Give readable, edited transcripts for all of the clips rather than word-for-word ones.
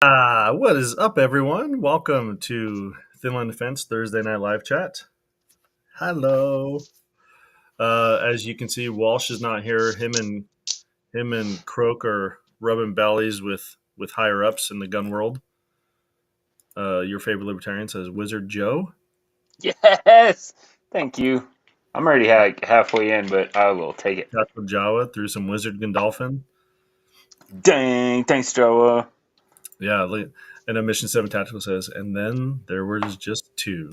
What is up, everyone? Welcome to Thin Line Defense Thursday Night Live Chat. Hello. As you can see, Walsh is not here. Him and Croak are rubbing bellies with higher ups in the gun world. Your favorite libertarian says Wizard Joe. Yes, thank you. I'm already halfway in, but I will take it. Taco Jawa through some Wizard Gandolfin. Dang, thanks, Joe. Yeah, and a Mission 7 Tactical says, and then there was just two.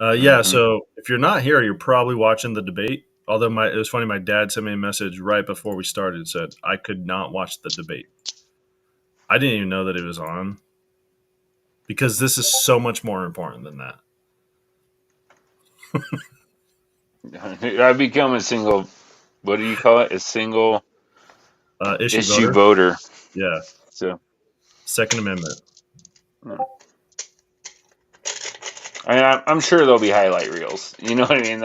So if you're not here, you're probably watching the debate. Although it was funny, my dad sent me a message right before we started, said I could not watch the debate. I didn't even know that it was on because this is so much more important than that. I've become a single, what do you call it? A single issue voter. Yeah. So Second Amendment. I'm sure there'll be highlight reels. You know what I mean?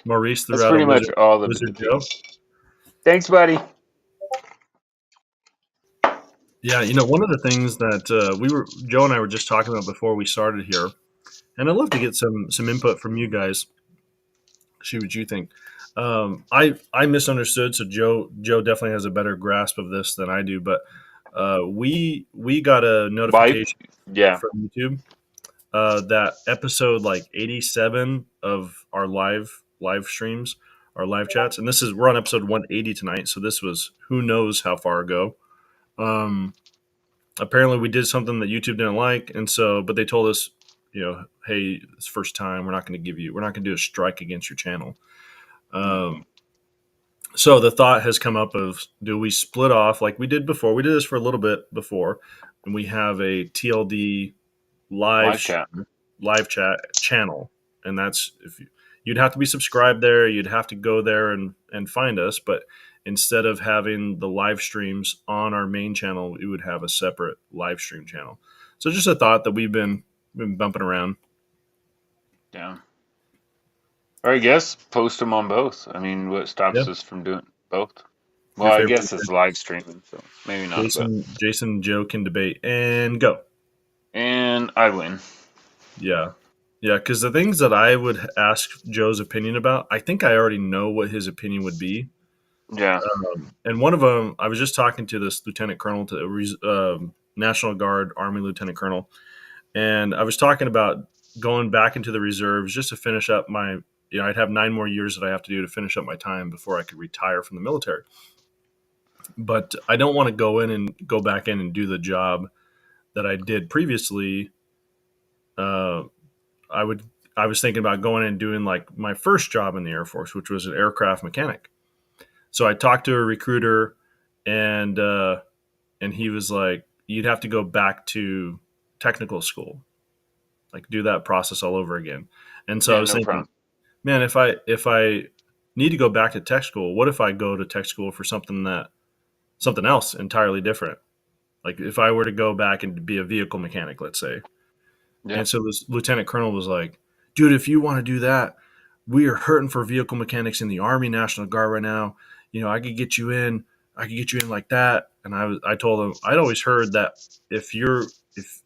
Maurice threw that's out pretty much Wizard, all the Wizard Joe. Thanks, buddy. Yeah, one of the things that Joe and I were just talking about before we started here, and I'd love to get some input from you guys. See what you think. I misunderstood, so Joe definitely has a better grasp of this than I do. But we got a notification from YouTube that episode 87 of our live streams, our live chats, and we're on episode 180 tonight. So this was who knows how far ago. Apparently we did something that YouTube didn't like, and but they told us, hey, it's first time. We're not going to do a strike against your channel. So the thought has come up of, do we split off like we did before? We did this for a little bit before, and we have a TLD live chat channel, and that's you'd have to be subscribed there. You'd have to go there and find us, but instead of having the live streams on our main channel, we would have a separate live stream channel. So just a thought that we've been bumping around. Yeah. Or I guess post them on both. I mean, what stops us from doing both? Well, I guess it's live streaming, so maybe not. Jason and Joe can debate and go. And I win. Yeah. Yeah, because the things that I would ask Joe's opinion about, I think I already know what his opinion would be. Yeah. And one of them, I was just talking to this lieutenant colonel, National Guard Army lieutenant colonel, and I was talking about going back into the reserves just to finish up my, I'd have 9 more years that I have to do to finish up my time before I could retire from the military. But I don't want to go back in and do the job that I did previously. I was thinking about going in and doing like my first job in the Air Force, which was an aircraft mechanic. So I talked to a recruiter, and he was like, "You'd have to go back to technical school, like do that process all over again." And so I was thinking, man, if I need to go back to tech school, what if I go to tech school for something else entirely different? Like if I were to go back and be a vehicle mechanic, let's say. Yeah. And so this lieutenant colonel was like, "Dude, if you want to do that, we are hurting for vehicle mechanics in the Army National Guard right now. I could get you in. I could get you in like that." And I told him I'd always heard that if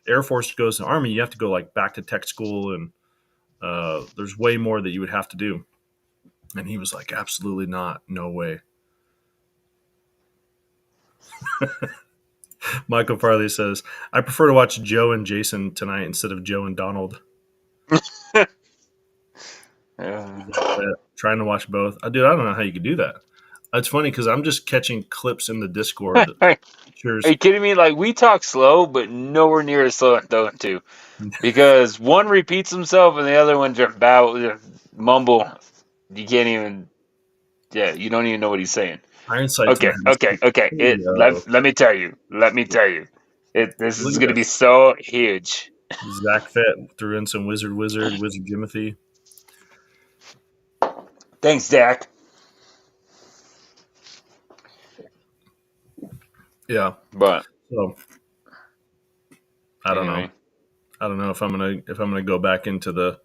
Air Force goes to Army, you have to go like back to tech school, and there's way more that you would have to do. And he was like, "Absolutely not. No way." Michael Farley says, "I prefer to watch Joe and Jason tonight instead of Joe and Donald." Trying to watch both. Dude, I don't know how you could do that. It's funny because I'm just catching clips in the Discord. Are you kidding me? Like, we talk slow, but nowhere near as slow as Don't too. Because one repeats himself and the other one just mumble. You can't even, you don't even know what he's saying. Okay. Let me tell you. This is going to be so huge. Zack Fett threw in some Wizard Jimothy. Thanks, Dak. Yeah, but so I don't know. I don't know if I'm gonna go back into the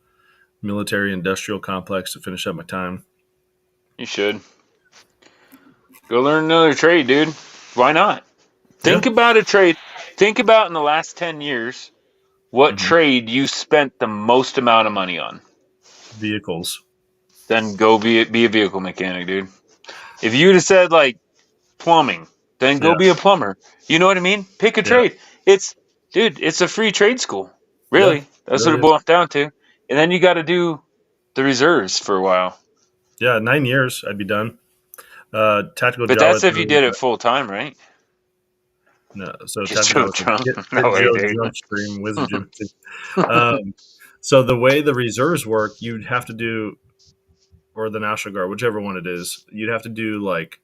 military industrial complex to finish up my time. You should go learn another trade, dude. Why not? Think about a trade Think about in the last 10 years what Mm-hmm. trade you spent the most amount of money on. Vehicles. Then go be a vehicle mechanic, dude. If you'd have said like plumbing, then go Yeah. be a plumber. You know what I mean? Pick a Yeah. trade. It's a free trade school. Yeah. Really, that's what Really it is. boils down to. And then you got to do the reserves for a while. Yeah. 9 years, I'd be done. Tactical But Java that's if you through. did it full time, right? No, so Get Tactical Joe Java through. drunk. Get No way, Joe dude. drunk stream. Wizard Jim. So the way the reserves work, you'd have to do, or the National Guard, whichever one it is, you'd have to do like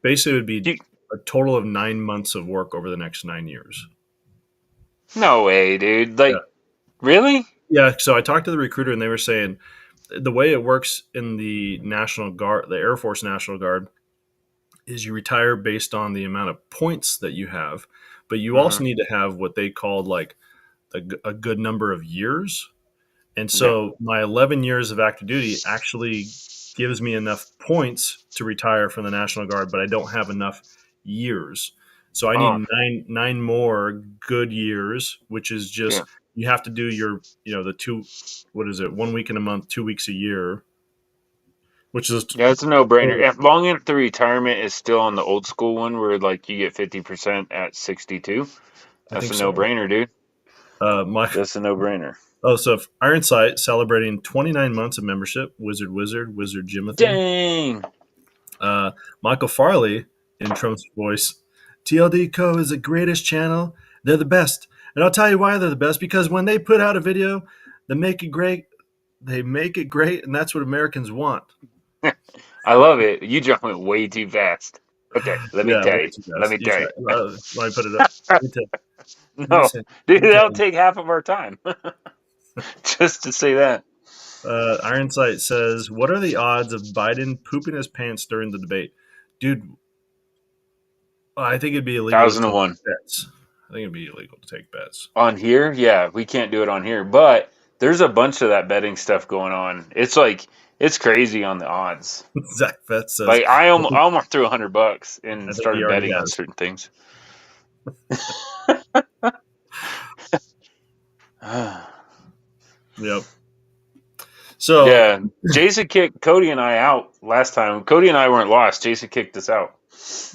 basically it would be You, a total of 9 months of work over the next 9 years. no way, dude. Yeah. Like, really? Yeah. So I talked to the recruiter and they were saying the way it works in the National Guard, the Air Force National Guard, is you retire based on the amount of points that you have, but you Uh-huh. also need to have what they called like a good number of years. And Yeah. so my 11 years of active duty actually gives me enough points to retire from the National Guard, but I don't have enough years. So I need Oh, nine more good years, which is yeah. just you have to do your, the two, what is it, 1 week in a month, 2 weeks a year, which is Yeah, it's a no-brainer. As long as the retirement is still on the old school one, where like you get 50% at 62, I that's think a so. no-brainer, dude. My That's a no-brainer. so Iron Sight celebrating 29 months of membership. Wizard Jimothy. Dang. Michael Farley in Trump's voice. TLD Co is the greatest channel. They're the best, and I'll tell you why they're the best. Because when they put out a video, they make it great. They make it great, and that's what Americans want. I love it. You jumped way too fast. Okay, let me Yeah, tell way you. too Let fast. me tell you. Let me put it up. Let me No, say. dude, Let me tell that'll you. take half of our time just to say that. Ironsight says, "What are the odds of Biden pooping his pants during the debate, dude? I think it'd be illegal to Thousand to take one bets. I think it'd be illegal to take bets." on here. Yeah, we can't do it on here, but there's a bunch of that betting stuff going on. It's like it's crazy on the odds. Zack Fett says, Like I almost threw $100 and "I think he started already betting on has." certain things. Yep. So Yeah, Jason kicked Cody and I out last time. Cody and I weren't lost. Jason kicked us out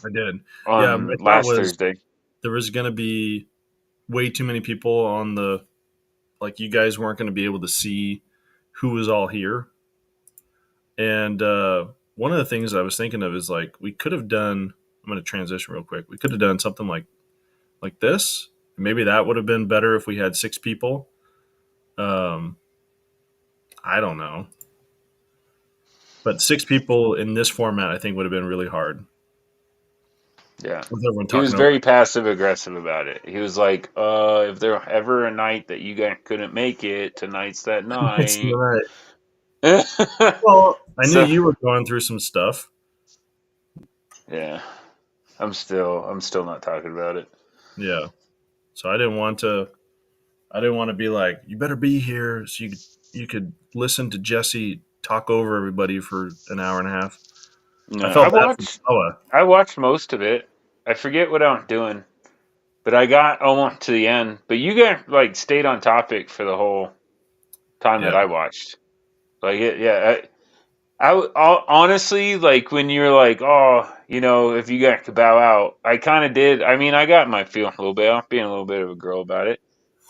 I did. Yeah, my on thought last was Thursday. there was going to be way too many people on the, like, you guys weren't going to be able to see who was all here. And one of the things I was thinking of is like we could have done. I'm going to transition real quick. We could have done something like this. Maybe that would have been better if we had 6 people. I don't know, but 6 people in this format, I think, would have been really hard. Yeah. With everyone He was talking over. very passive aggressive about it. He was like, if there ever a night that you guys couldn't make it, tonight's that It's night. right. Well, I knew So you were going through some stuff. yeah. I'm still not talking about it. Yeah. So I didn't want to be like, you better be here so you could listen to Jesse talk over everybody for an hour and a half. No, I felt bad for Noah. I watched most of it. I forget what I was doing, but I got almost to the end. But you guys like stayed on topic for the whole time Yeah. that I watched. Like honestly, like when you're like, oh, if you guys could bow out, I kind of did. I mean, I got my feeling a little bit. I'm being a little bit of a girl about it.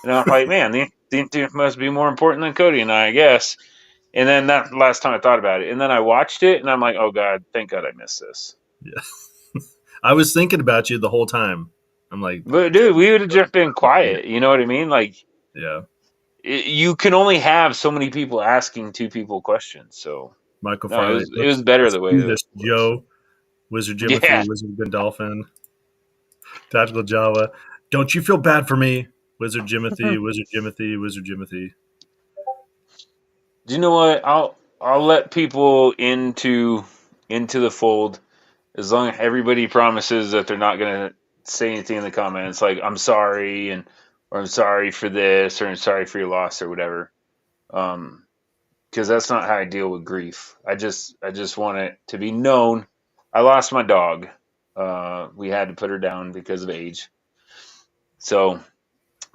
And I'm like, man, the must be more important than Cody and I guess. And then that last time I thought about it, and then I watched it, and I'm like, oh god, thank God I missed this. Yeah. I was thinking about you the whole time. I'm like, But dude, we would have just been quiet. You know what I mean? Like, yeah. you can only have so many people asking 2 people questions. So Michael no, Farley. it was better Let's the way do that it this, was. Joe. Wizard Yeah. Jimothy, Wizard Gandolphin, Tactical Java. Don't you feel bad for me? Wizard Jimothy, Wizard Jimothy, Wizard Jimothy. Do you know what? I'll let people into the fold as long as everybody promises that they're not gonna say anything in the comments like I'm sorry or I'm sorry for this or I'm sorry for your loss or whatever. Because that's not how I deal with grief. I just want it to be known. I lost my dog. We had to put her down because of age. So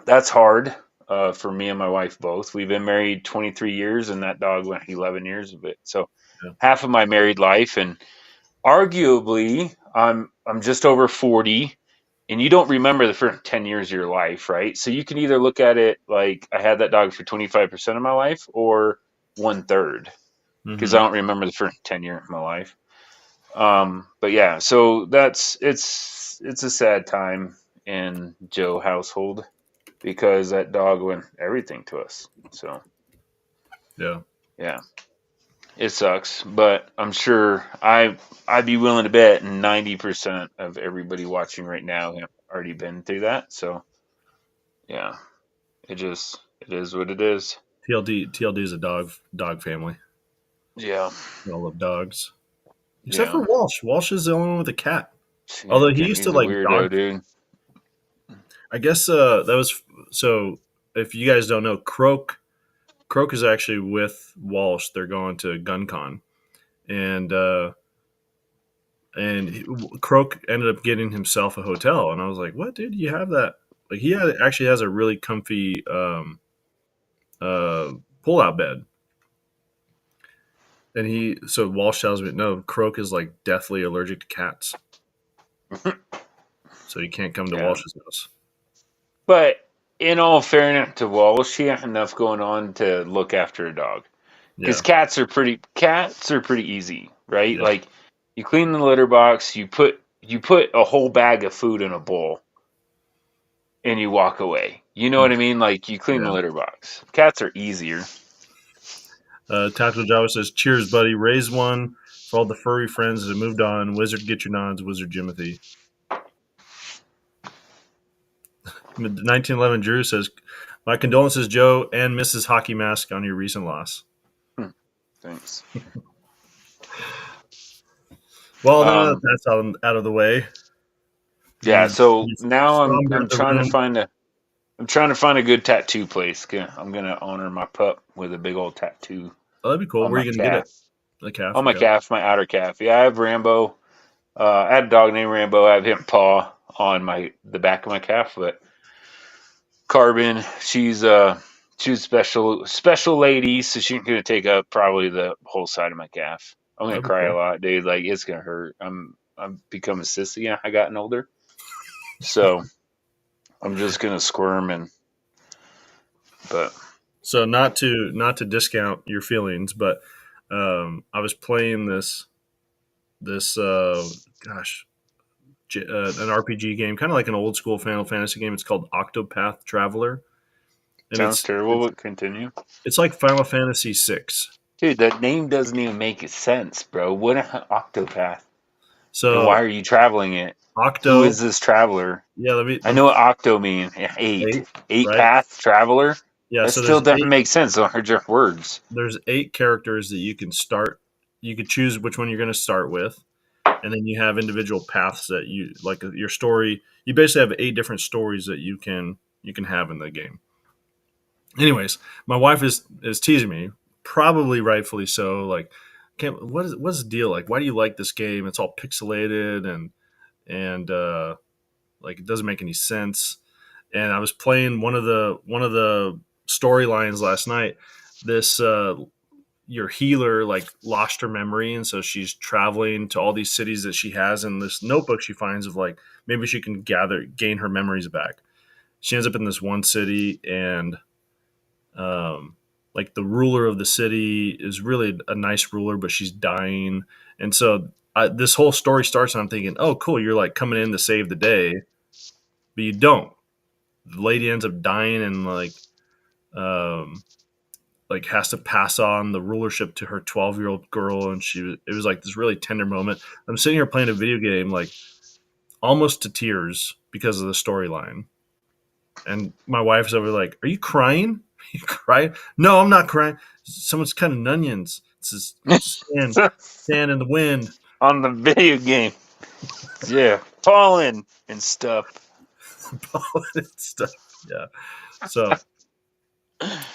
that's hard for me and my wife both. We've been married 23 years, and that dog went 11 years of it. So Yeah. half of my married life, and arguably, I'm just over 40, and you don't remember the first 10 years of your life, right? So you can either look at it like I had that dog for 25% of my life, or 1/3, because I don't remember the first 10 years of my life. But yeah, so it's a sad time in Joe household because that dog went everything to us. So Yeah. yeah, it sucks, but I'm sure I'd be willing to bet 90% of everybody watching right now have already been through that. So yeah, it is what it is. TLD is a dog family. Yeah, We all love dogs, except for yeah. Walsh. Walsh is the only one with a cat. Yeah, Although he again, used to he's a like weirdo, dog. dude. I guess that was so. If you guys don't know, Croak is actually with Walsh. They're going to GunCon, and Croak ended up getting himself a hotel, and I was like, "What, dude? You have that?" Like actually has a really comfy uh, pull-out bed, and so Walsh tells me, "No, Croak is like deathly allergic to cats, so you can't come to Yeah, Walsh's house." but in all fairness to Walsh, he had enough going on to look after a dog. Because Yeah, cats are pretty easy, right? yeah, Like you clean the litter box, you put a whole bag of food in a bowl, and you walk away. You know what I mean? Like you clean the yeah. litter box. Cats are easier. Tactical Java says, "Cheers, buddy. Raise one for all the furry friends that have moved on. Wizard, get your nods. Wizard Jimothy." 1911 Drew says, "My condolences, Joe and Mrs. Hockey Mask, on your recent loss." Hmm, thanks. Well, now that Um, that's out of the way, yeah. So he's now sombered I'm the trying to room. find a good tattoo place. I'm gonna honor my pup with a big old tattoo Oh, that'd be cool. on Where are my you going to get it? calf. The calf. On my Okay. calf, my outer calf. Yeah, I have Rambo. I had a dog named Rambo. I have him paw on the back of my calf, but Carbon, she was special lady, so she's gonna take up probably the whole side of my calf. I'm gonna That'd be cry a cool. lot, dude. Like it's gonna hurt. I'm becoming a sissy. Yeah, I gotten older, so I'm just gonna squirm but So not to discount your feelings, but I was playing this gosh an RPG game, kind of like an old school Final Fantasy game. It's called Octopath Traveler, and sounds terrible. But continue, it's like Final Fantasy VI. dude. That name doesn't even make sense, bro. What an octopath, and why So are you traveling it? Who Octo, is this traveler? yeah, I know what octo means. Yeah, eight, eight right? path traveler. Yeah, That so still doesn't make sense. Those are just words. there's 8 characters that you can start. You could choose which one you're going to start with, and then you have individual paths that you like. Your story, you basically have 8 different stories that you can have in the game. Anyways, my wife is teasing me, probably rightfully so. Like, what's the deal? Like, why do you like this game? It's all pixelated and like it doesn't make any sense. And I was playing one of the storylines last night. This your healer like lost her memory, and so she's traveling to all these cities that she has in this notebook she finds of like maybe she can gain her memories back. She ends up in this one city, and like the ruler of the city is really a nice ruler, but she's dying, and so this whole story starts, and I'm thinking, oh, cool, you're like coming in to save the day, but you don't. The lady ends up dying, and um, like has to pass on the rulership to her 12-year-old girl, and it was like this really tender moment. I'm sitting here playing a video game like almost to tears because of the storyline, and my wife's over like, "Are you crying? Are you crying?" "No, I'm not crying. Someone's cutting onions. It's just sand in the wind." On the video game. Yeah. Pollen and stuff. And stuff. Yeah. So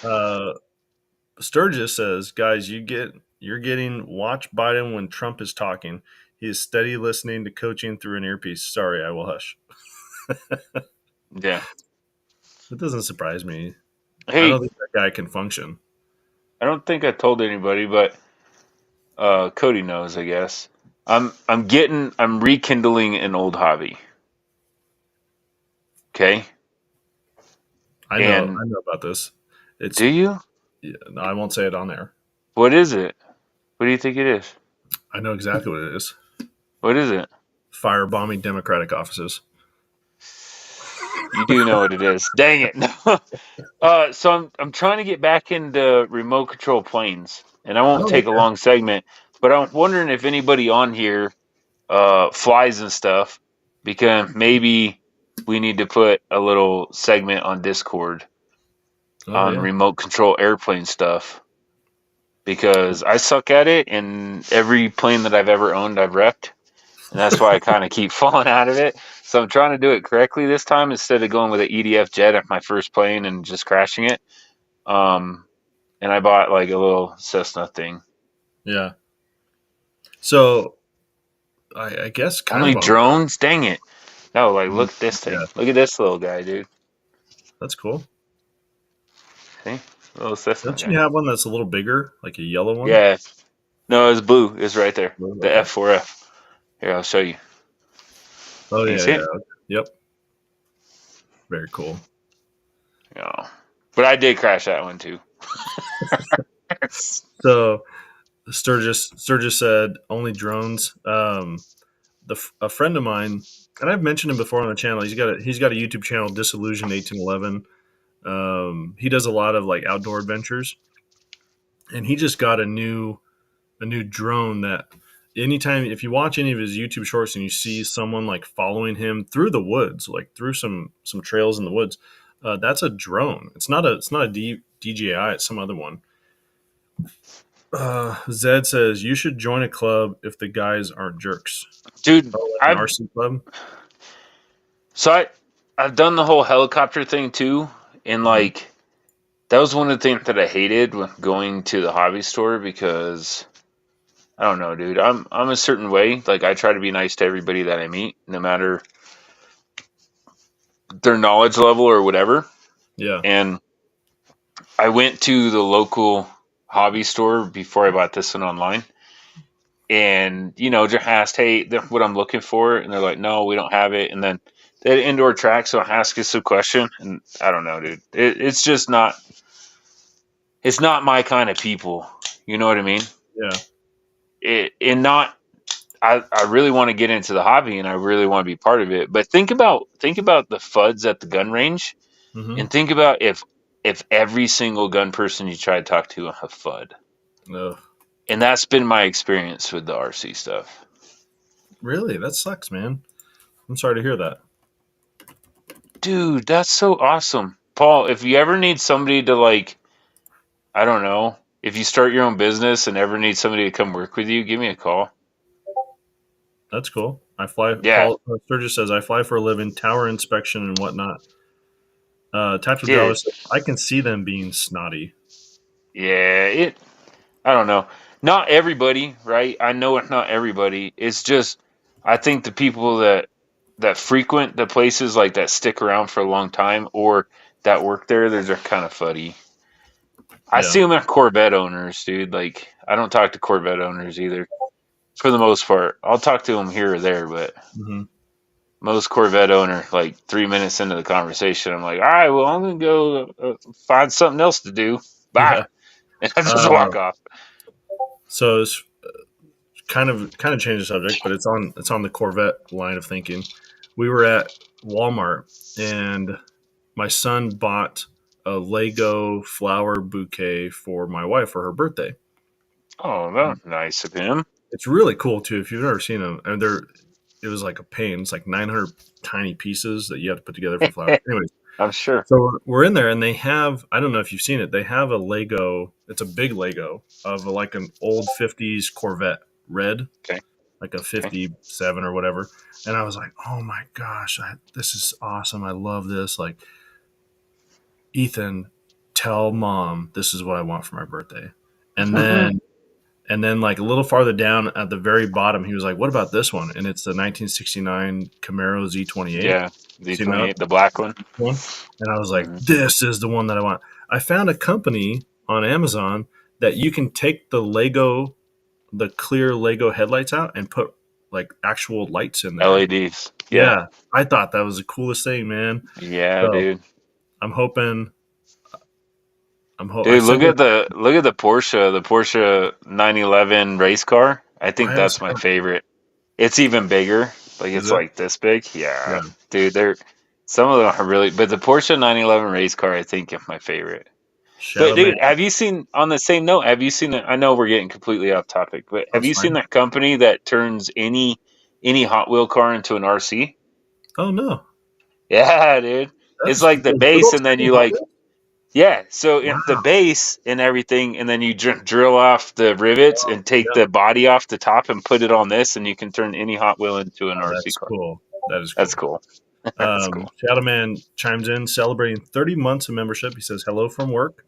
uh Sturgis says, "Guys, you're getting watch Biden when Trump is talking. He is steady listening to coaching through an earpiece. Sorry, I will hush." Yeah. It doesn't surprise me. I Hey, don't think that guy can function. I don't think I told anybody, but Cody knows, I guess. I'm rekindling an old hobby. Okay? I And know about this. do It's you? yeah, no, I won't say it on there. What is it? What do you think it is? I know exactly what it is. What is it? Firebombing Democratic offices. You do know what it is. Dang it. So I'm trying to get back into remote control planes, and I won't Oh, take a okay. long segment, but I'm wondering if anybody on here flies and stuff, because maybe we need to put a little segment on Discord Oh on yeah. remote control airplane stuff, because I suck at it, and every plane that I've ever owned, I've wrecked, and that's why I kind of keep falling out of it. So I'm trying to do it correctly this time instead of going with an EDF jet at my first plane and just crashing it. Um, and I bought like a little Cessna thing. Yeah. So I guess kind Only of on that. drones? Dang it. No, like look at this thing. Yeah, Look at this little guy, dude. that's cool. See? Little Cessna Don't you guy. have one that's a little bigger, like a yellow one? Yeah. No, it's blue. It's right there. The Okay. F4F. Here, I'll show you. Oh Can you yeah, see yeah. it? Okay. Yep. Very cool. No. But I did crash that one too. So Sturgis said only drones. A friend of mine, and I've mentioned him before on the channel. He's got a YouTube channel, Disillusioned 1811. He does a lot of like outdoor adventures, and he just got a new drone that anytime if you watch any of his YouTube shorts and you see someone like following him through the woods, like through some trails in the woods, that's a drone. It's not a DJI. It's some other one. Zed says you should join a club if the guys aren't jerks. Dude, Oh, like an I've RC club. so I've done the whole helicopter thing too, and Mm-hmm. like that was one of the things that I hated when going to the hobby store, because I don't know, dude. I'm a certain way. Like I try to be nice to everybody that I meet, no matter their knowledge level or whatever. Yeah. And I went to the local hobby store before I bought this one online, and just asked, "Hey, what I'm looking for," and they're like, "No, we don't have it." And then they had an indoor track, so I asked us a question, and I don't know, dude. It's just not. It's not my kind of people. You know what I mean? Yeah. And not. I really want to get into the hobby, and I really want to be part of it. But think about the FUDs at the gun range, Mm-hmm. and think about if every single gun person you try to talk to a FUD. No. And that's been my experience with the RC stuff. Really, that sucks, man. I'm sorry to hear that. Dude, that's so awesome. Paul, if you ever need somebody to, like, I don't know, if you start your own business and ever need somebody to come work with you, give me a call. That's cool. I fly. Yeah, Paul Sturgis says I fly for a living, tower inspection and whatnot. Tactical dude. Java says I can see them being snotty. Yeah, I don't know. Not everybody, right? I know it's not everybody. It's just I think the people that frequent the places, like that, stick around for a long time, or that work there, they're kind of fuddy. I Yeah. see them at Corvette owners, dude. Like I don't talk to Corvette owners either, for the most part. I'll talk to them here or there, but Mm-hmm. most Corvette owner, like 3 minutes into the conversation, I'm like, all right, well, I'm gonna go find something else to do. Bye, Yeah. and I just Uh, walk off. so it's kind of change the subject, but it's on the Corvette line of thinking. We were at Walmart and my son bought a Lego flower bouquet for my wife for her birthday. Oh, that was nice of him. It's really cool too. If you've never seen them, and it was like a pain. It's like 900 tiny pieces that you have to put together for flowers. Anyways, I'm sure. so we're in there, and they have I don't know if you've seen it. They have a Lego. It's a big Lego of like an old 50s Corvette, red, Okay. like a Okay. 57 or whatever. And I was like, oh my gosh, this is awesome. I love this. Like, Ethan, tell mom this is what I want for my birthday. And then And then like a little farther down at the very bottom, he was like, "What about this one?" And it's the 1969 Camaro Z28. Yeah, Seen that Z28, the black one. one? And I was like, Mm-hmm. "This is the one that I want." I found a company on Amazon that you can take the clear Lego headlights out and put like actual lights in there. LEDs. Yeah, I thought that was the coolest thing, man. Yeah, So dude. I'm hoping. Dude, look at the Porsche 911 race car. I think that's my favorite. It's even bigger. Like it's like this big. Yeah. Dude, some of them are really, but the Porsche 911 race car I think is my favorite. But dude, have you seen, on the same note, have you seen I know we're getting completely off topic, but have you seen that company that turns any Hot Wheel car into an RC? Oh no. Yeah, dude. It's like the base and then you like, yeah, so the base and everything, and then you drill off the rivets and take the body off the top and put it on this, and you can turn any Hot Wheel into an RC car. Cool. That is cool. That's cool. That's cool. Shadow Man chimes in, celebrating 30 months of membership. He says, "Hello from work."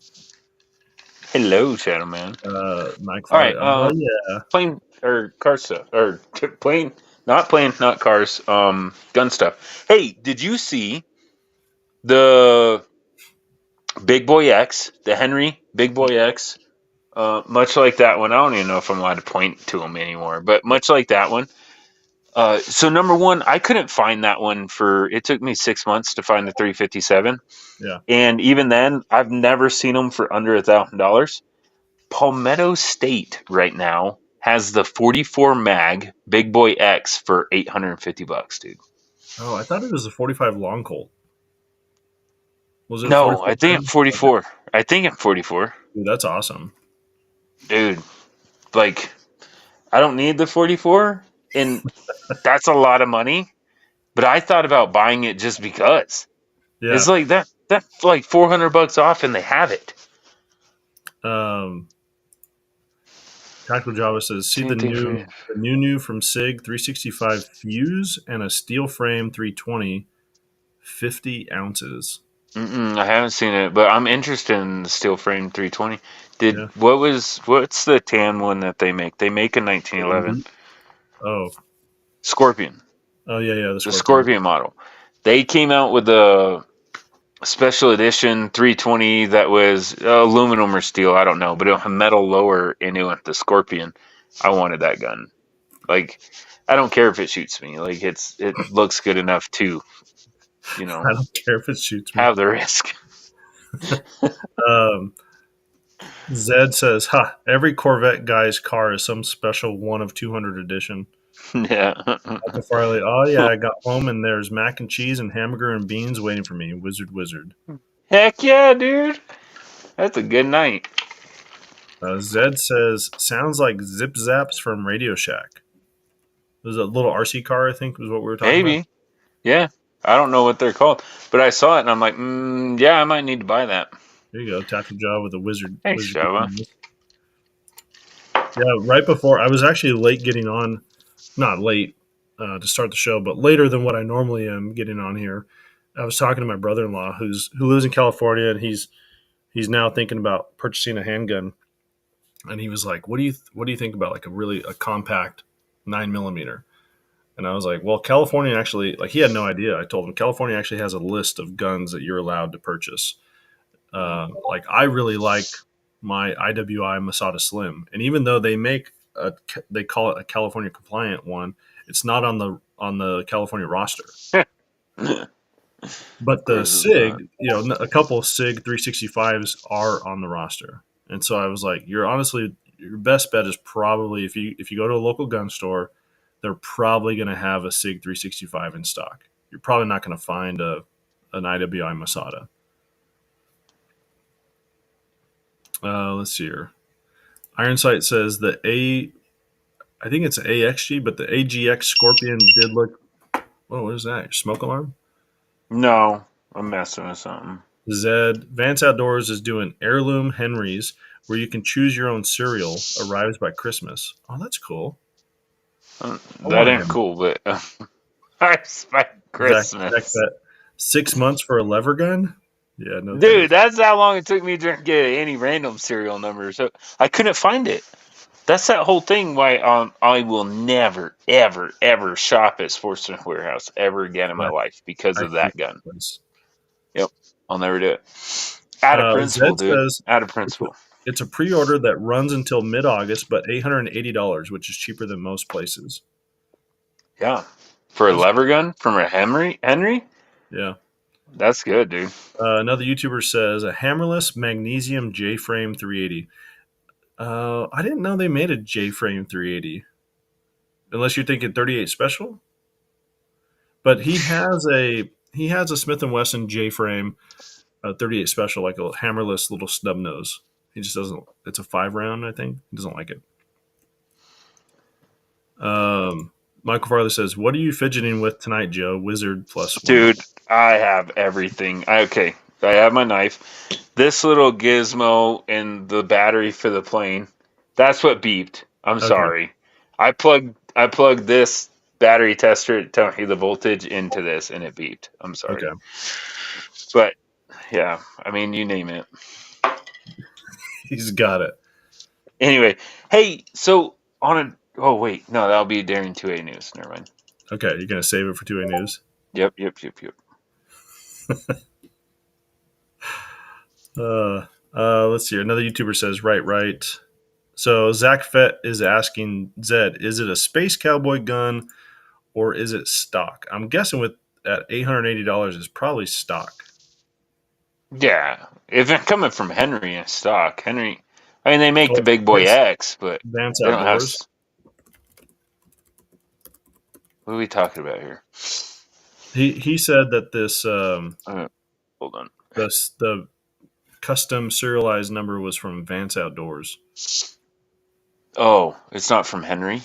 Hello, Shadow Man. Mike. All right. Plane or car stuff, or plane, not cars. Gun stuff. Hey, did you see the Big Boy X, the Henry Big Boy X? Much like that one, I don't even know if I'm allowed to point to them anymore, but much like that one. So number one, I couldn't find that one it took me 6 months to find the 357. Yeah. And even then, I've never seen them for under $1,000. Palmetto State right now has the 44 mag Big Boy X for $850, dude. Oh, I thought it was a 45 long Colt. Was it? No, I think I'm 44. I think I'm 44. Dude, that's awesome. Dude, like, I don't need the 44, and that's a lot of money. But I thought about buying it just because. Yeah. It's like that's like $400 off, and they have it. Tactical Java says, "See the new from SIG 365 fuse and a steel frame 320, 50 ounces." I haven't seen it, but I'm interested in the steel frame 320. What's the tan one that they make? They make a 1911. Oh, Scorpion. Oh yeah, the Scorpion model. They came out with a special edition 320 that was aluminum or steel, I don't know, but it had metal lower, and it went the Scorpion. I wanted that gun. Like, I don't care if it shoots me. Like, it looks good enough to, I don't care if it shoots me. Have the risk. Zed says, every Corvette guy's car is some special 1 of 200 edition. Yeah. Farley, oh yeah, I got home and there's mac and cheese and hamburger and beans waiting for me. Wizard. Heck yeah, dude. That's a good night. Zed says, sounds like Zip Zaps from Radio Shack. It was a little RC car, I think, was what we were talking about. Maybe. Yeah. I don't know what they're called, but I saw it and I'm like, yeah, I might need to buy that. There you go. Tactical Java with a wizard. Thanks, Java. Yeah, right before, I was actually late getting on. Not late to start the show, but later than what I normally am getting on here. I was talking to my brother-in-law who lives in California, and he's now thinking about purchasing a handgun. And he was like, "What do you think about like a compact 9mm?" And I was like, "Well, California actually, like, he had no idea." I told him California actually has a list of guns that you're allowed to purchase. Like, I really like my IWI Masada Slim, and even though they call it a California compliant one, it's not on the California roster. But the SIG, a couple of SIG 365s are on the roster. And so I was like, your best bet is probably if you go to a local gun store, they're probably going to have a SIG 365 in stock. You're probably not going to find an IWI Masada. Let's see here. Ironsight says I think it's AXG, but the AGX Scorpion did look. What is that? Your smoke alarm? No, I'm messing with something. Zed Vance Outdoors is doing heirloom Henrys where you can choose your own cereal. Arrives by Christmas. Oh, that's cool. That ain't cool, but I expect Christmas. Zack Fett. 6 months for a lever gun? Yeah, no. Dude, that's how long it took me to get any random serial number. So I couldn't find it. That's that whole thing why I will never, ever, ever shop at Sportsman Warehouse ever again in my life because I of hate that gun. that place. Yep. I'll never do it. Out of principle, Zed dude. says Out of principle. it's a pre-order that runs until mid-August, but $880, which is cheaper than most places. Yeah. For a lever gun from a Henry? Yeah. That's good, dude. Another YouTuber says a hammerless magnesium J-frame 380. I didn't know they made a J-frame 380. Unless you're thinking 38 special. But he has a Smith & Wesson J-frame 38 special, like a hammerless little snub nose. He just doesn't. It's a 5-round, I think. He doesn't like it. Michael Farley says, "What are you fidgeting with tonight, Joe? Wizard plus one." Dude, I have everything. I have my knife. This little gizmo and the battery for the plane. That's what beeped. I'm sorry. I plugged this battery tester to tell me the voltage into this, and it beeped. I'm sorry. Okay. But yeah, I mean, you name it. He's got it. Anyway, hey, so oh wait, no, that'll be during 2A news. Never mind. Okay, you're gonna save it for 2A news. Yep. Let's see. Another YouTuber says, right. So Zack Fett is asking Zed, is it a Space Cowboy gun or is it stock? I'm guessing with at $880 is probably stock. Yeah, if it's coming from Henry in stock, I mean, they make the Big Boy X, but Vance they don't have. Outdoors. What are we talking about here? He said that this hold on. the custom serialized number was from Vance Outdoors. Oh, it's not from Henry?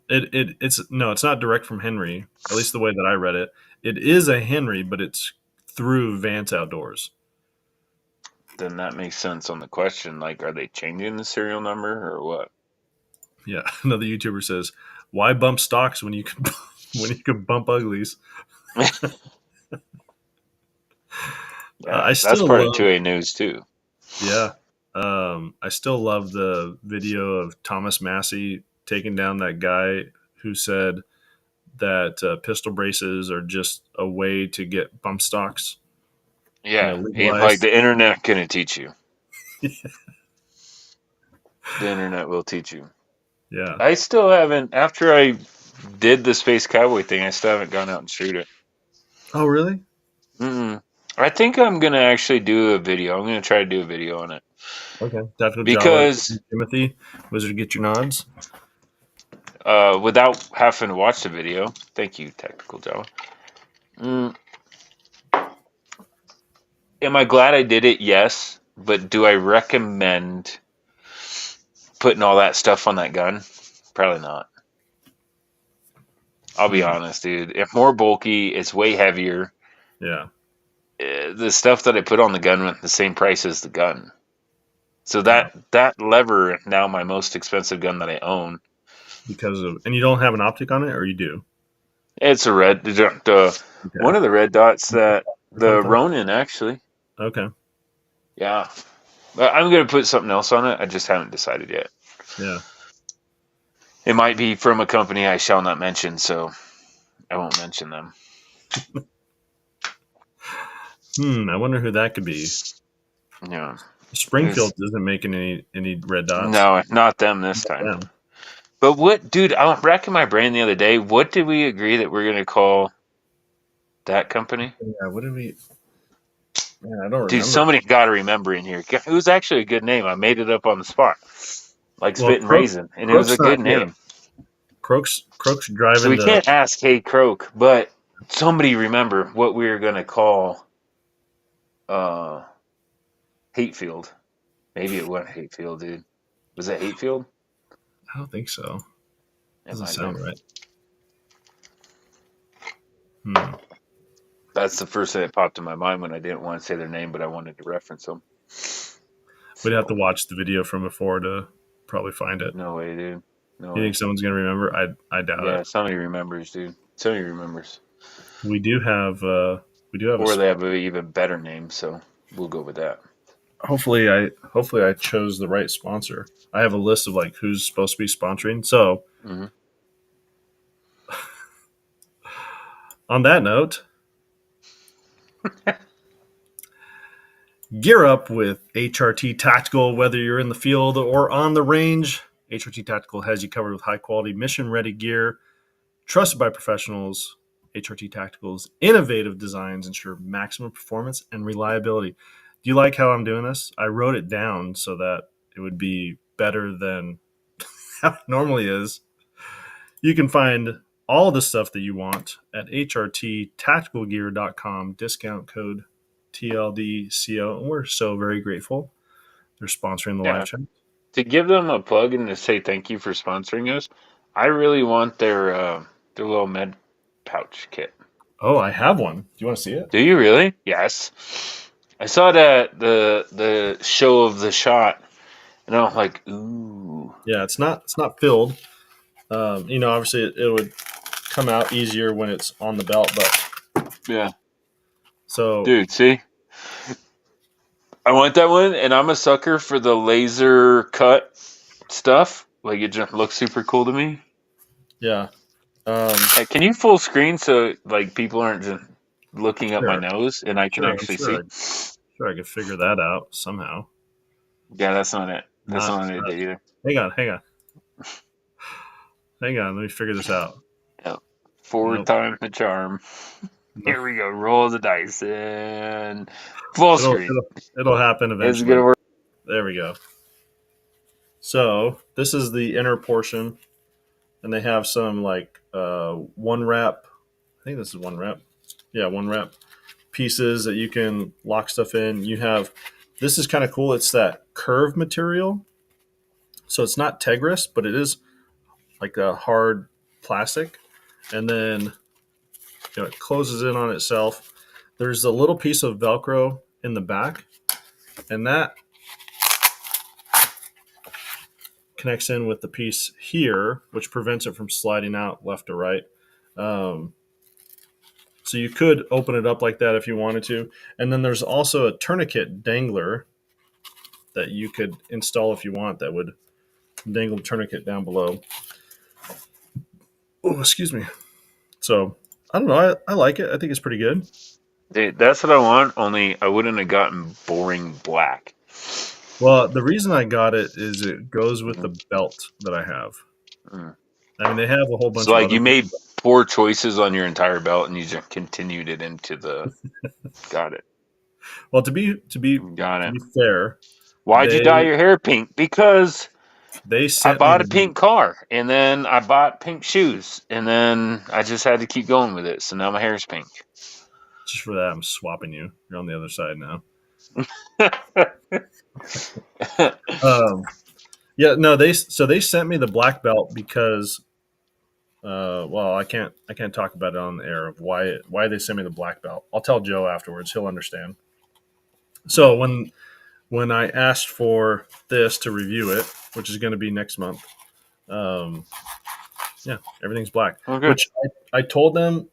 It's not direct from Henry, at least the way that I read it. It is a Henry, but it's through Vance Outdoors. Then that makes sense on the question. Like, are they changing the serial number or what? Yeah, another YouTuber says, "Why bump stocks when you can bump uglies?" Yeah, that's part of 2A news too. Yeah, I still love the video of Thomas Massey taking down that guy who said that pistol braces are just a way to get bump stocks. Yeah, like the internet gonna teach you. The internet will teach you. Yeah. I still haven't, after I did the Space Cowboy thing, I still haven't gone out and shoot it. Oh, really? I think I'm going to actually do a video. I'm going to try to do a video on it. Okay. Tactical because Timothy, Wizard, get your nods. Without having to watch the video. Thank you, Tactical Java. Am I glad I did it? Yes. But do I recommend putting all that stuff on that gun? Probably not. I'll be honest, dude. It's more bulky. It's way heavier. Yeah. The stuff that I put on the gun went the same price as the gun. So that lever, now my most expensive gun that I own. And you don't have an optic on it, or you do? It's a red. One of the red dots that the Ronin actually. Okay. Yeah, but I'm gonna put something else on it. I just haven't decided yet. Yeah. It might be from a company I shall not mention, so I won't mention them. I wonder who that could be. Yeah. Springfield isn't making any red dots. No, not them this time. Yeah. But what, dude, I was racking my brain the other day. What did we agree that we're going to call that company? Yeah, what did we... Man, I don't remember. Dude, somebody got to remember in here. It was actually a good name. I made it up on the spot. Like Spit and Raisin. And it was a good name. Croak's driving. So we can't ask, hey, Croak, but somebody remember what we were going to call Hatefield. Maybe it wasn't Hatefield, dude. Was it Hatefield? I don't think so. Doesn't sound right. That's the first thing that popped in my mind when I didn't want to say their name, but I wanted to reference them. We'd have to watch the video from before to probably find it. No way, dude. No You think someone's going to remember? I doubt it. Yeah, somebody remembers, dude. Somebody remembers. We do have... or they have an even better name, so we'll go with that. hopefully I chose the right sponsor. I have a list of like who's supposed to be sponsoring. So Mm-hmm. on that note, gear up with HRT Tactical, whether you're in the field or on the range. HRT Tactical has you covered with high quality mission ready gear, trusted by professionals. HRT Tactical's innovative designs ensure maximum performance and reliability. Do you like how I'm doing this? I wrote it down so that it would be better than how it normally is. You can find all the stuff that you want at HRTTacticalGear.com, discount code TLDCO. And we're so very grateful. They're sponsoring the live Yeah. chat. To give them a plug and to say thank you for sponsoring us, I really want their little med pouch kit. Oh, I have one. Do you want to see it? Do you really? Yes. I saw that the show of the shot, and I'm like, ooh. Yeah, it's not filled. Obviously it would come out easier when it's on the belt, but Yeah. so Dude, see? I want that one, and I'm a sucker for the laser cut stuff. Like, it just looks super cool to me. yeah. Hey, can you full screen so, like, people aren't just looking up my Sure. nose and I can Sure, I'm actually sure see? I could figure that out somehow. Yeah, that's not it. That's Not, not it not either. hang on. Let me figure this out. Yeah. Forward Nope. time the charm. No. Here we go. Roll the dice and full screen. It'll happen It's eventually. gonna work. There we go. So this is the inner portion, and they have some like one wrap. I think this is one wrap. Yeah, one wrap pieces that you can lock stuff in. You have this is kind of cool. It's that curved material, so it's not Tegris, but it is like a hard plastic, and then it closes in on itself. There's a little piece of Velcro in the back, and that connects in with the piece here, which prevents it from sliding out left or right. So you could open it up like that if you wanted to. And then there's also a tourniquet dangler that you could install if you want that would dangle the tourniquet down below. Oh, excuse me. So I don't know. I like it. I think it's pretty good. Dude, that's what I want, only I wouldn't have gotten boring black. Well, the reason I got it is it goes with the belt that I have. Mm. I mean, they have a whole bunch So, of like, other. you made poor choices on your entire belt and you just continued it into the. Got it. Well, to be Got it. fair, Why'd you dye your hair pink? Because they I sent bought me a pink car, and then I bought pink shoes, and then I just had to keep going with it. So now my hair's pink. just for that. I'm swapping you. You're on the other side now. Yeah, no, they sent me the black belt because, well, I can't talk about it on the air of why they sent me the black belt. I'll tell Joe afterwards; he'll understand. So when I asked for this to review it, which is going to be next month, yeah, everything's black. Okay. Which I told them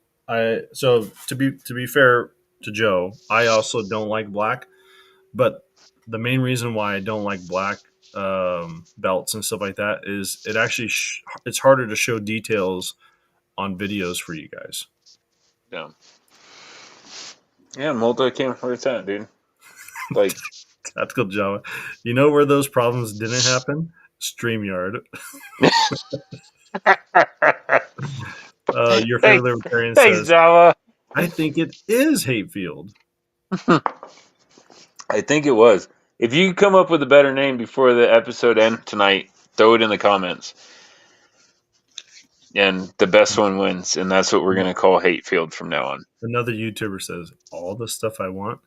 so to be fair to Joe, I also don't like black, but the main reason why I don't like black belts and stuff like that is it actually it's harder to show details on videos for you guys. Yeah, multi-cam where it's at, dude. Like, Tactical Java. You know where those problems didn't happen? StreamYard. Your favorite libertarian says, Java. I think it is Hatefield. I think it was. If you come up with a better name before the episode ends tonight, throw it in the comments. And the best one wins, and that's what we're going to call Hatefield from now on. Another YouTuber says, all the stuff I want.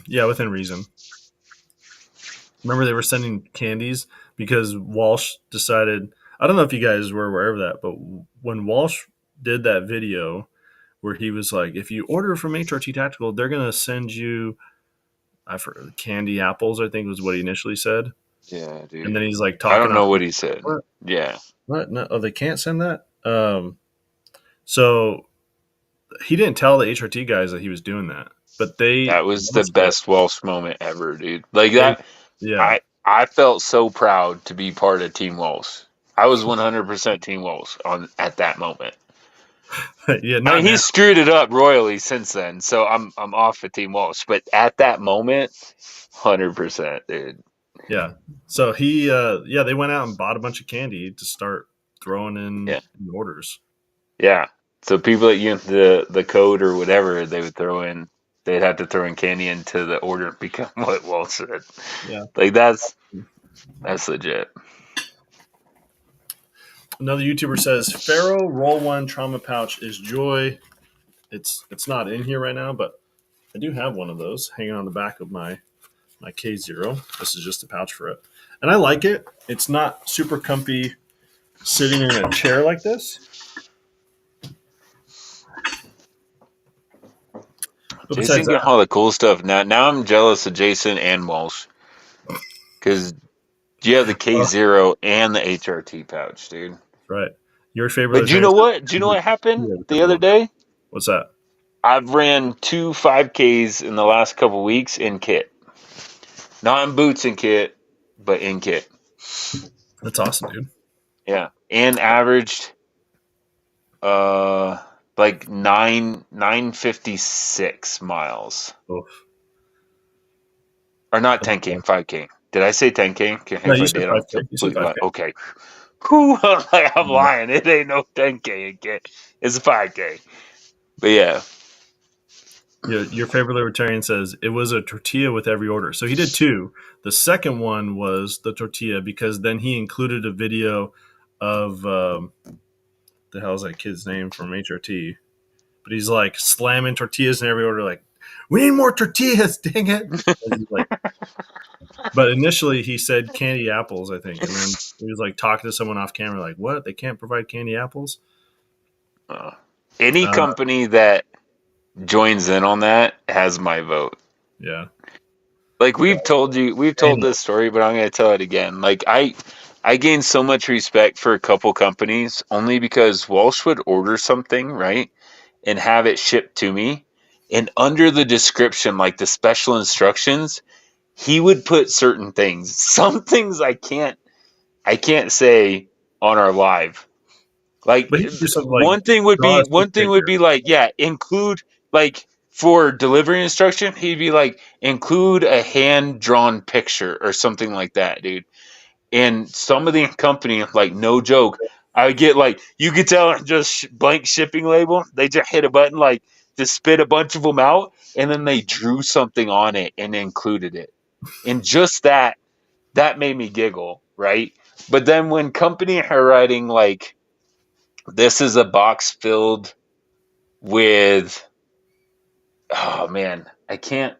Yeah, within reason. Remember they were sending candies because Walsh decided, I don't know if you guys were aware of that, but when Walsh did that video where he was like, if you order from HRT Tactical, they're going to send you candy apples, I think was what he initially said. Yeah, dude. And then he's like talking. I don't know what he said. What? Yeah. What? No, oh, they can't send that? So he didn't tell the HRT guys that he was doing that. but they That was the lost it. best Welsh moment ever, dude. Like They, that, yeah, I felt so proud to be part of Team Walsh. I was 100% Team Walsh at that moment. yeah, I not mean, now. he's screwed it up royally since then, so I'm off of Team Walsh. But at that moment, 100%, dude. Yeah. So yeah, they went out and bought a bunch of candy to start throwing Yeah, in orders. yeah. So people that use the code or whatever, they would throw in. They'd have to throw in candy into the order and become what Walsh said. Yeah. Like that's legit. Another YouTuber says Faro Roll One Trauma Pouch is joy. It's not in here right now, but I do have one of those hanging on the back of my K0. This is just a pouch for it, and I like it. It's not super comfy sitting in a chair like this. But besides Jason getting that, all the cool stuff now. Now I'm jealous of Jason and Walsh because you have the K0 and the HRT pouch, dude. right. Your favorite But do you lieutenant know says what? Do you know what happened with the every other order. day? What's that? I've ran 2 5Ks in the last couple weeks in kit. Not in boots and kit, but in kit. That's awesome, dude. Yeah. And averaged like 956 miles. Oof. Or not 10K, 5K. Did I say 10K? No, If you I said did, I'm 5K. You said completely lying. 5K. Okay. Whew, I'm lying. It ain't no 10K in kit. It's a 5K. But yeah. Your favorite libertarian says it was a tortilla with every order. So he did two. The second one was the tortilla because then he included a video of the hell's that kid's name from HRT? But he's like slamming tortillas in every order, like we need more tortillas, dang it! Like, but initially he said candy apples, I think, and then he was like talking to someone off camera, like, "What? They can't provide candy apples?" Any company that joins in on that has my vote. Yeah. Like we've told this story, but I'm going to tell it again. Like I gained so much respect for a couple companies only because Walsh would order something, right? And have it shipped to me. And under the description, like the special instructions, he would put certain things. Some things I can't say on our live. Like But he could do something like one thing would draw a stick be like, yeah, include like for delivery instruction, he'd be like include a hand drawn picture or something like that, dude. And some of the company, like no joke, I would get like you could tell just blank shipping label. They just hit a button like to spit a bunch of them out, and then they drew something on it and included it. And just that made me giggle, right? But then when company are writing like this is a box filled with oh man, I can't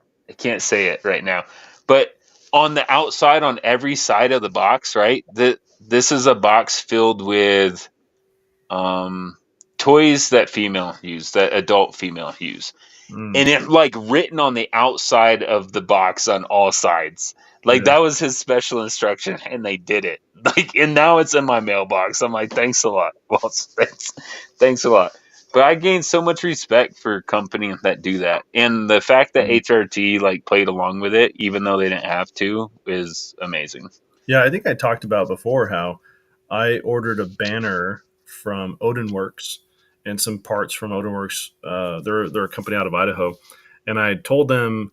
say it right now. But on the outside on every side of the box, right? This is a box filled with toys that female use, that adult female use. And it like written on the outside of the box on all sides. Like that was his special instruction and they did it. Like and now it's in my mailbox. I'm like, thanks a lot. Well, thanks a lot. But I gained so much respect for companies that do that. And the fact that HRT like played along with it, even though they didn't have to, is amazing. Yeah, I think I talked about before how I ordered a banner from Odinworks and some parts from Odinworks. They're a company out of Idaho, and I told them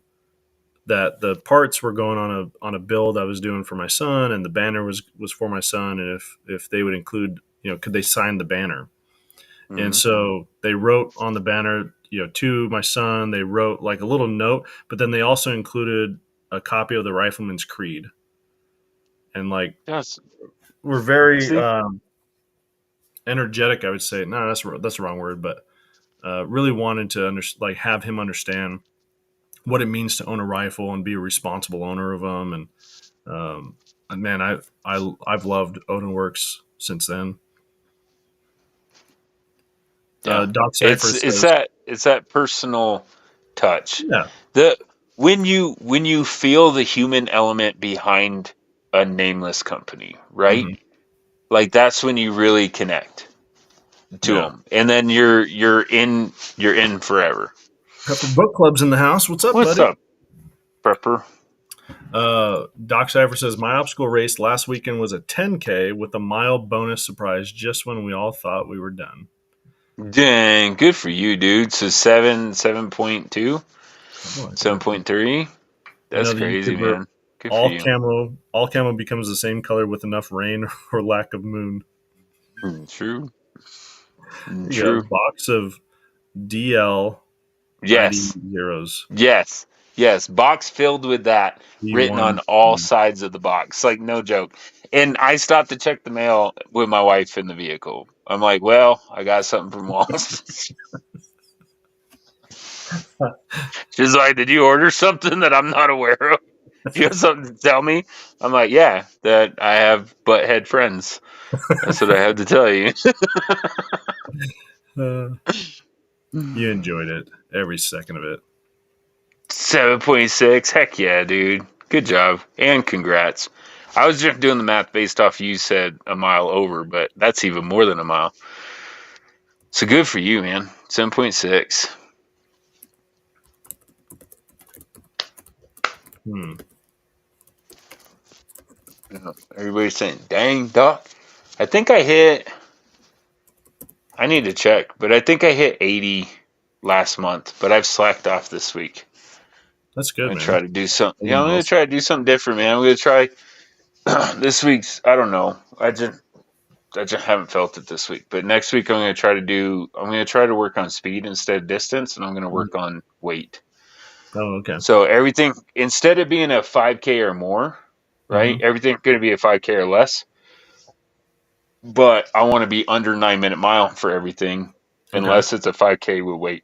that the parts were going on a build I was doing for my son, and the banner was for my son, and if they would include, could they sign the banner? Mm-hmm. And so they wrote on the banner, to my son. They wrote like a little note, but then they also included a copy of the Rifleman's Creed. And like, yes. we're very energetic, I would say. No, that's the wrong word, but really wanted to have him understand what it means to own a rifle and be a responsible owner of them. And man, I've loved Odinworks since then. Yeah. Doc Cypher It's that personal touch. Yeah. When you feel the human element behind a nameless company, right? Mm-hmm. Like that's when you really connect to them, and then you're in forever. Prepper Book Club's in the house. What's up, What's buddy? up, Prepper? Doc Cypher says, my obstacle race last weekend was a 10K with a mile bonus surprise just when we all thought we were done. Dang, good for you, dude. So 7.2, 7.3. That's The crazy, YouTuber, man. Good for you. all camo becomes the same color with enough rain or lack of moon. True. You got a box of DL 90 Yes. zeros. Yes. Box filled with that written on all sides of the box. Like, no joke. And I stopped to check the mail with my wife in the vehicle. I'm like, well, I got something from Walsh. She's like, did you order something that I'm not aware of? Do you have something to tell me? I'm like, yeah, that I have butthead friends. That's what I have to tell you. You enjoyed it, every second of it. 7.6. Heck yeah, dude. Good job. And congrats. I was just doing the math based off you said a mile over, but that's even more than a mile. So good for you, man. 7.6. Everybody's saying, dang, Doc. I think I need to check, but I think I hit 80 last month, but I've slacked off this week. That's good, I'm man. Try to do something. Yeah, I'm going to try to do something different, man. I'm going to try this week's, I don't know. I just haven't felt it this week, but next week I'm going to try to work on speed instead of distance, and I'm going to work on weight. Oh, okay. So everything, instead of being a 5K or more, right? Everything's going to be a 5K or less. But I want to be under 9-minute mile for everything, unless it's a 5K with weight.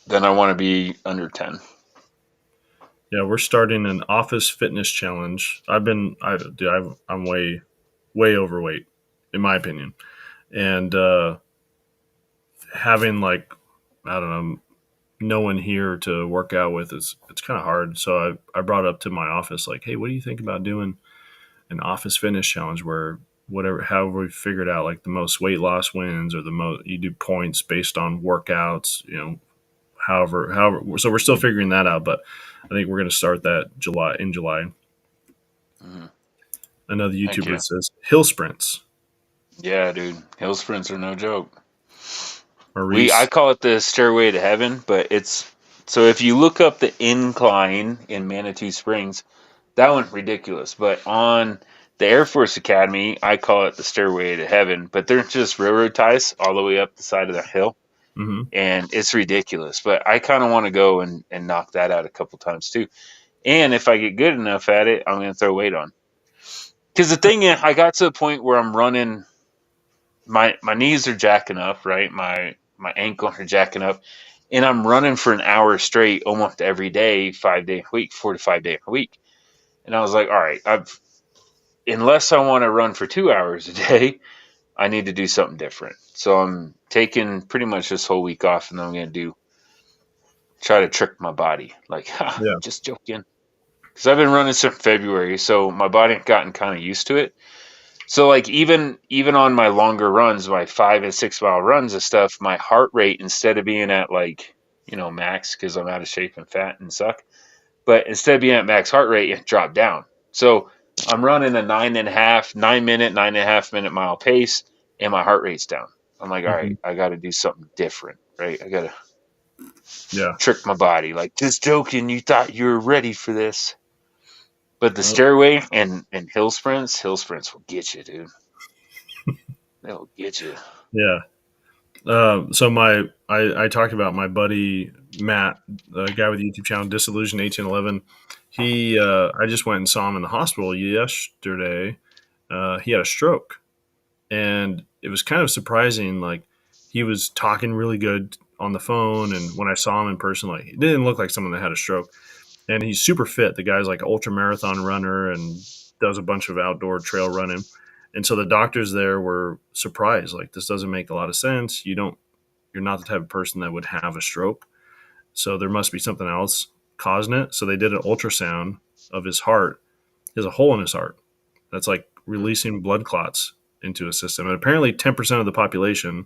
Then I want to be under 10. Yeah, we're starting an office fitness challenge. I'm way overweight, in my opinion, and having like, I don't know, no one here to work out with it's kind of hard. So I brought up to my office like, hey, what do you think about doing an office fitness challenge where however we figured out like the most weight loss wins, or the most you do points based on workouts, however. So we're still figuring that out, but I think we're going to start that in July. Another YouTuber says hill sprints. Yeah, dude, hill sprints are no joke. Maurice. I call it the Stairway to Heaven, but it's so if you look up the incline in Manitou Springs, that one's ridiculous. But on the Air Force Academy, I call it the Stairway to Heaven, but they're just railroad ties all the way up the side of the hill. And it's ridiculous. But I kind of want to go and knock that out a couple times too. And if I get good enough at it, I'm going to throw weight on. Because the thing is, I got to the point where I'm running, my knees are jacking up, right? My ankles are jacking up. And I'm running for an hour straight almost every day, 5 days a week, 4 to 5 days a week. And I was like, all right, unless I want to run for 2 hours a day, I need to do something different. So I'm taking pretty much this whole week off, and then I'm going to try to trick my body. Like, just joking. Because I've been running since February, so my body had gotten kind of used to it. So like even on my longer runs, my 5 and 6 mile runs and stuff, my heart rate, instead of being at like, max, because I'm out of shape and fat and suck, but instead of being at max heart rate, it dropped down. So I'm running a 9.5 minute mile pace, and my heart rate's down. I'm like, all right, I got to do something different, right? I got to trick my body. Like, just joking, you thought you were ready for this. But the Stairway and hill sprints will get you, dude. They'll get you. Yeah. So I talked about my buddy Matt, the guy with the YouTube channel Disillusion 1811. I just went and saw him in the hospital yesterday. He had a stroke, and it was kind of surprising. Like, he was talking really good on the phone, and when I saw him in person, like, it didn't look like someone that had a stroke. And he's super fit. The guy's like an ultramarathon runner and does a bunch of outdoor trail running. And so the doctors there were surprised. Like, this doesn't make a lot of sense. You're not the type of person that would have a stroke. So there must be something else causing it. So they did an ultrasound of his heart. He has a hole in his heart that's like releasing blood clots into a system. And apparently 10% of the population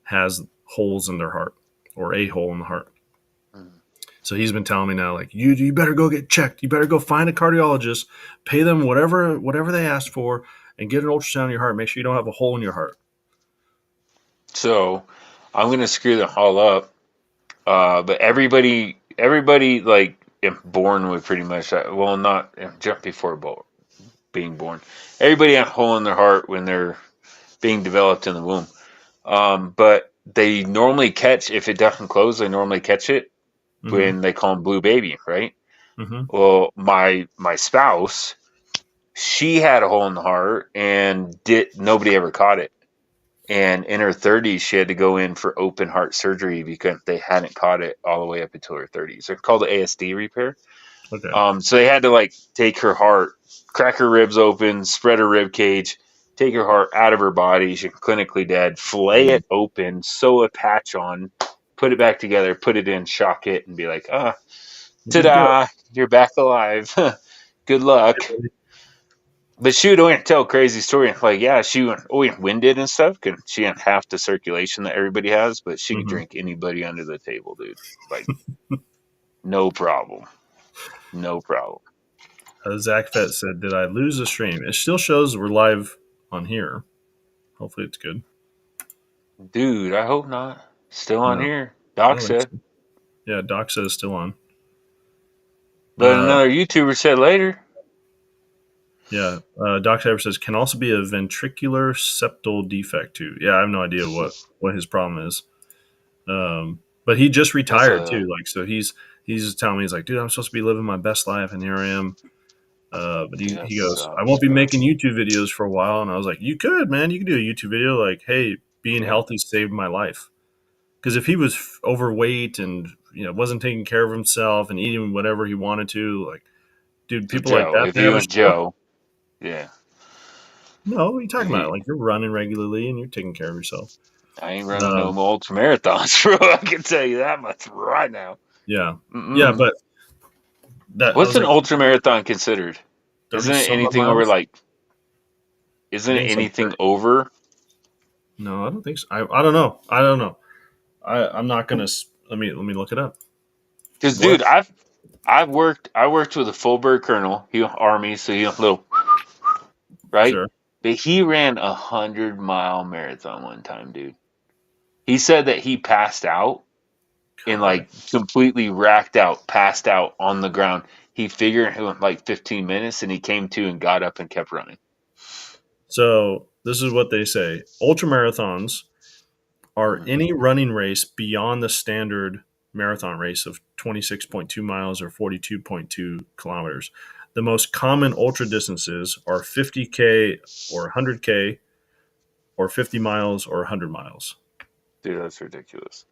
has holes in their heart, or a hole in the heart. So he's been telling me now, like, you better go get checked. You better go find a cardiologist, pay them whatever they asked for, and get an ultrasound of your heart. Make sure you don't have a hole in your heart. So I'm gonna screw them all up. But everybody like born with pretty much well, not just before being born. Everybody has a hole in their heart when they're being developed in the womb. But they normally catch, if it doesn't close, they normally catch it when they call them blue baby, right? Mm-hmm. Well, my spouse, she had a hole in the heart and nobody ever caught it. And in her 30s, she had to go in for open heart surgery because they hadn't caught it all the way up until her 30s. They're called the ASD Repair. Okay. So they had to like take her heart, crack her ribs open, spread her rib cage, take her heart out of her body. She's clinically dead. Fillet it open, sew a patch on, put it back together, put it in, shock it, and be like, ta-da! You're back alive. Good luck. But she would always tell crazy story. Like, yeah, she went winded and stuff because she had half the circulation that everybody has, but she could drink anybody under the table, dude. Like, no problem. No problem. Zack Fett said, "Did I lose the stream? It still shows we're live on here. Hopefully, it's good." Dude, I hope not. Still on No, here. Doc said. So. Yeah, Doc says it's still on. But another YouTuber said later. Yeah, Doc Cyber says can also be a ventricular septal defect too. Yeah, I have no idea what his problem is. But he just retired too. Like, so he's telling me, he's like, dude, I'm supposed to be living my best life, and here I am. But he goes, I won't be making YouTube videos for a while. And I was like, you could, man, you could do a YouTube video like, hey, being healthy saved my life. Because if he was overweight and wasn't taking care of himself and eating whatever he wanted to, like, dude, people Joe, like that. If you and Joe, yeah. No, what are you talking about? Like, you're running regularly and you're taking care of yourself. I ain't running no more ultramarathons, bro. I can tell you that much right now. Yeah. Yeah, but what's an ultramarathon considered? Isn't it anything over like? Isn't it anything over? No, I don't think so. I don't know. I'm not gonna. Let me look it up. Because, dude, I worked with a full-bird colonel. He was Army, so he was a little right. Sure. But he ran 100-mile marathon one time, dude. He said that he passed out and like completely racked out, passed out on the ground. He figured it went like 15 minutes, and he came to and got up and kept running. So this is what they say: ultramarathons are any running race beyond the standard marathon race of 26.2 miles or 42.2 kilometers. The most common ultra distances are 50K or 100K or 50 miles or 100 miles. Dude, that's ridiculous.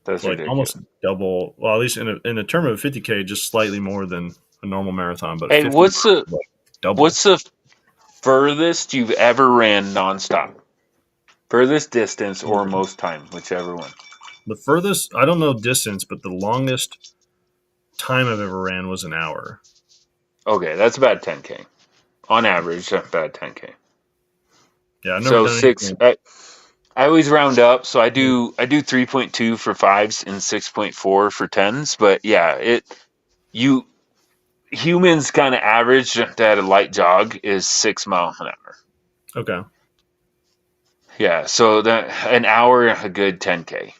That's like ridiculous. Almost double. Well, at least in a term of 50K, just slightly more than a normal marathon. But hey, what's the furthest you've ever ran nonstop? Furthest distance or most time, whichever one. The furthest, I don't know distance, but the longest time I've ever ran was an hour. Okay, that's about 10K. On average, that's about 10K. Yeah, I've never done 6. I always round up, so I do 3.2 for 5s and 6.4 for 10s. But yeah, humans kind of average at a light jog is 6 miles an hour. Okay. Yeah, so that an hour, a good 10K.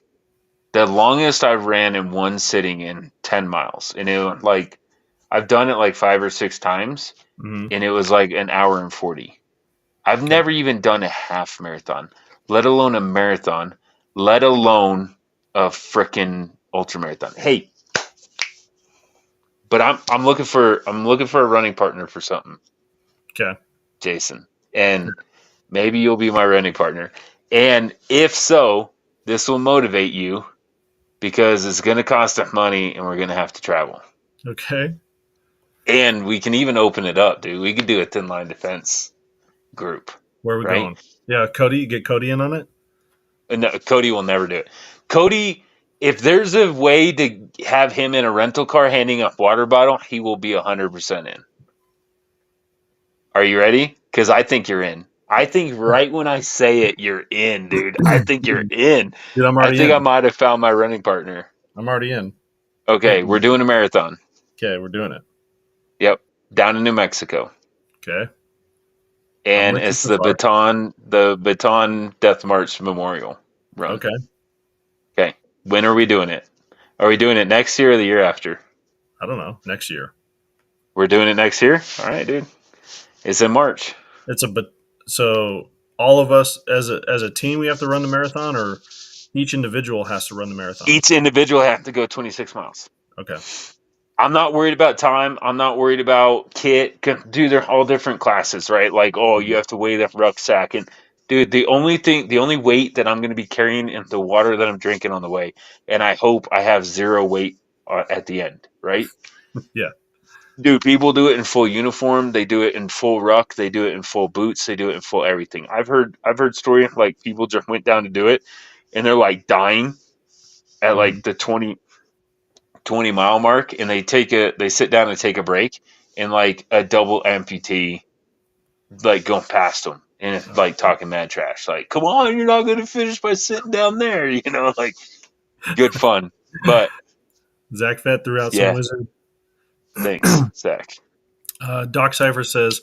The longest I've ran in one sitting in 10 miles, and it like I've done it like 5 or 6 times, and it was like an hour and 40. I've never even done a half marathon, let alone a marathon, let alone a frickin' ultramarathon. Hey, but I'm looking for a running partner for something. Okay, Jason, and maybe you'll be my running partner. And if so, this will motivate you because it's going to cost us money and we're going to have to travel. Okay. And we can even open it up, dude. We could do a thin line defense group. Where are we going? Yeah, Cody, get Cody in on it? No, Cody will never do it. Cody, if there's a way to have him in a rental car handing up water bottle, he will be 100% in. Are you ready? Because I think you're in. I think right when I say it, you're in, dude. I think you're in. Dude, I'm already I think I might have found my running partner. I'm already in. Okay, we're doing a marathon. Okay, we're doing it. Yep, down in New Mexico, Okay. I'm and with you it's so far. the Baton Death March Memorial Run. Okay. Okay, when are we doing it? Are we doing it next year or the year after? I don't know. Next year. We're doing it next year. All right, dude. It's in March. It's so all of us as a team we have to run the marathon, or each individual has to run the marathon. Each individual has to go 26 miles. Okay. I'm not worried about time. I'm not worried about kit. Dude, they're all different classes, right? Like, oh, you have to weigh that rucksack. And, dude, the only weight that I'm going to be carrying is the water that I'm drinking on the way. And I hope I have zero weight at the end, right? Yeah. Dude, people do it in full uniform. They do it in full ruck. They do it in full boots. They do it in full everything. I've heard stories like people just went down to do it, and they're like dying at like the 20 mile mark, and they sit down and take a break, and like a double amputee like going past them and it's like talking mad trash, like, come on, you're not gonna finish by sitting down there, like good fun. But Zack Fett threw out some yeah, wizard. thanks, Zach. Doc Cypher says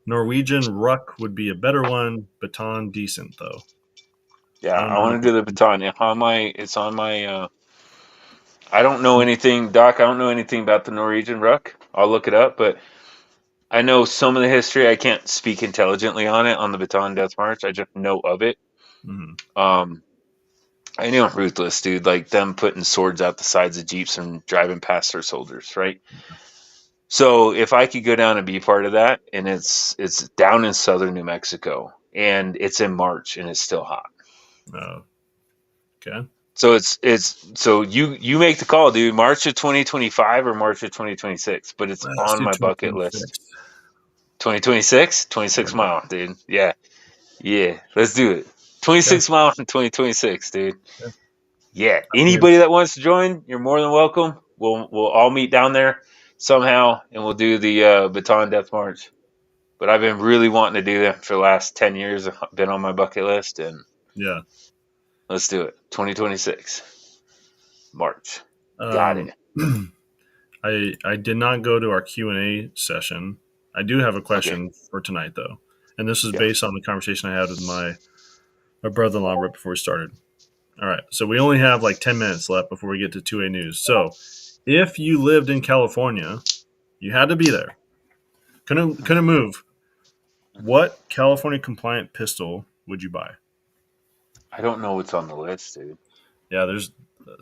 Norwegian Ruck would be a better one. Baton decent though. Yeah, I don't I know. want to do the Baton. It's on my I don't know anything, Doc. I don't know anything about the Norwegian Ruck. I'll look it up, but I know some of the history. I can't speak intelligently on it on the Baton Death March. I just know of it. Mm-hmm. I know Ruthless, dude. Like them putting swords out the sides of Jeeps and driving past their soldiers, right? So if I could go down and be part of that, and it's down in southern New Mexico, and it's in March, and it's still hot. Okay. So so you make the call, dude. March of 2025 or March of 2026, but it's Let's on do my bucket list. 2026, 26 mile, dude. Yeah, let's do it. 26 miles in 2026, dude. Yeah. Anybody that wants to join, you're more than welcome. We'll all meet down there somehow, and we'll do the Baton Death March. But I've been really wanting to do that for the last 10 years. I've been on my bucket list, and Yeah. let's do it. 2026 March. Got it. I did not go to our Q&A session. I do have a question for tonight though, and this is based on the conversation I had with my brother-in-law right before we started. All right, so we only have like 10 minutes left before we get to 2A news. So, if you lived in California, you had to be there. Couldn't move. What California compliant pistol would you buy? I don't know what's on the list, dude. Yeah,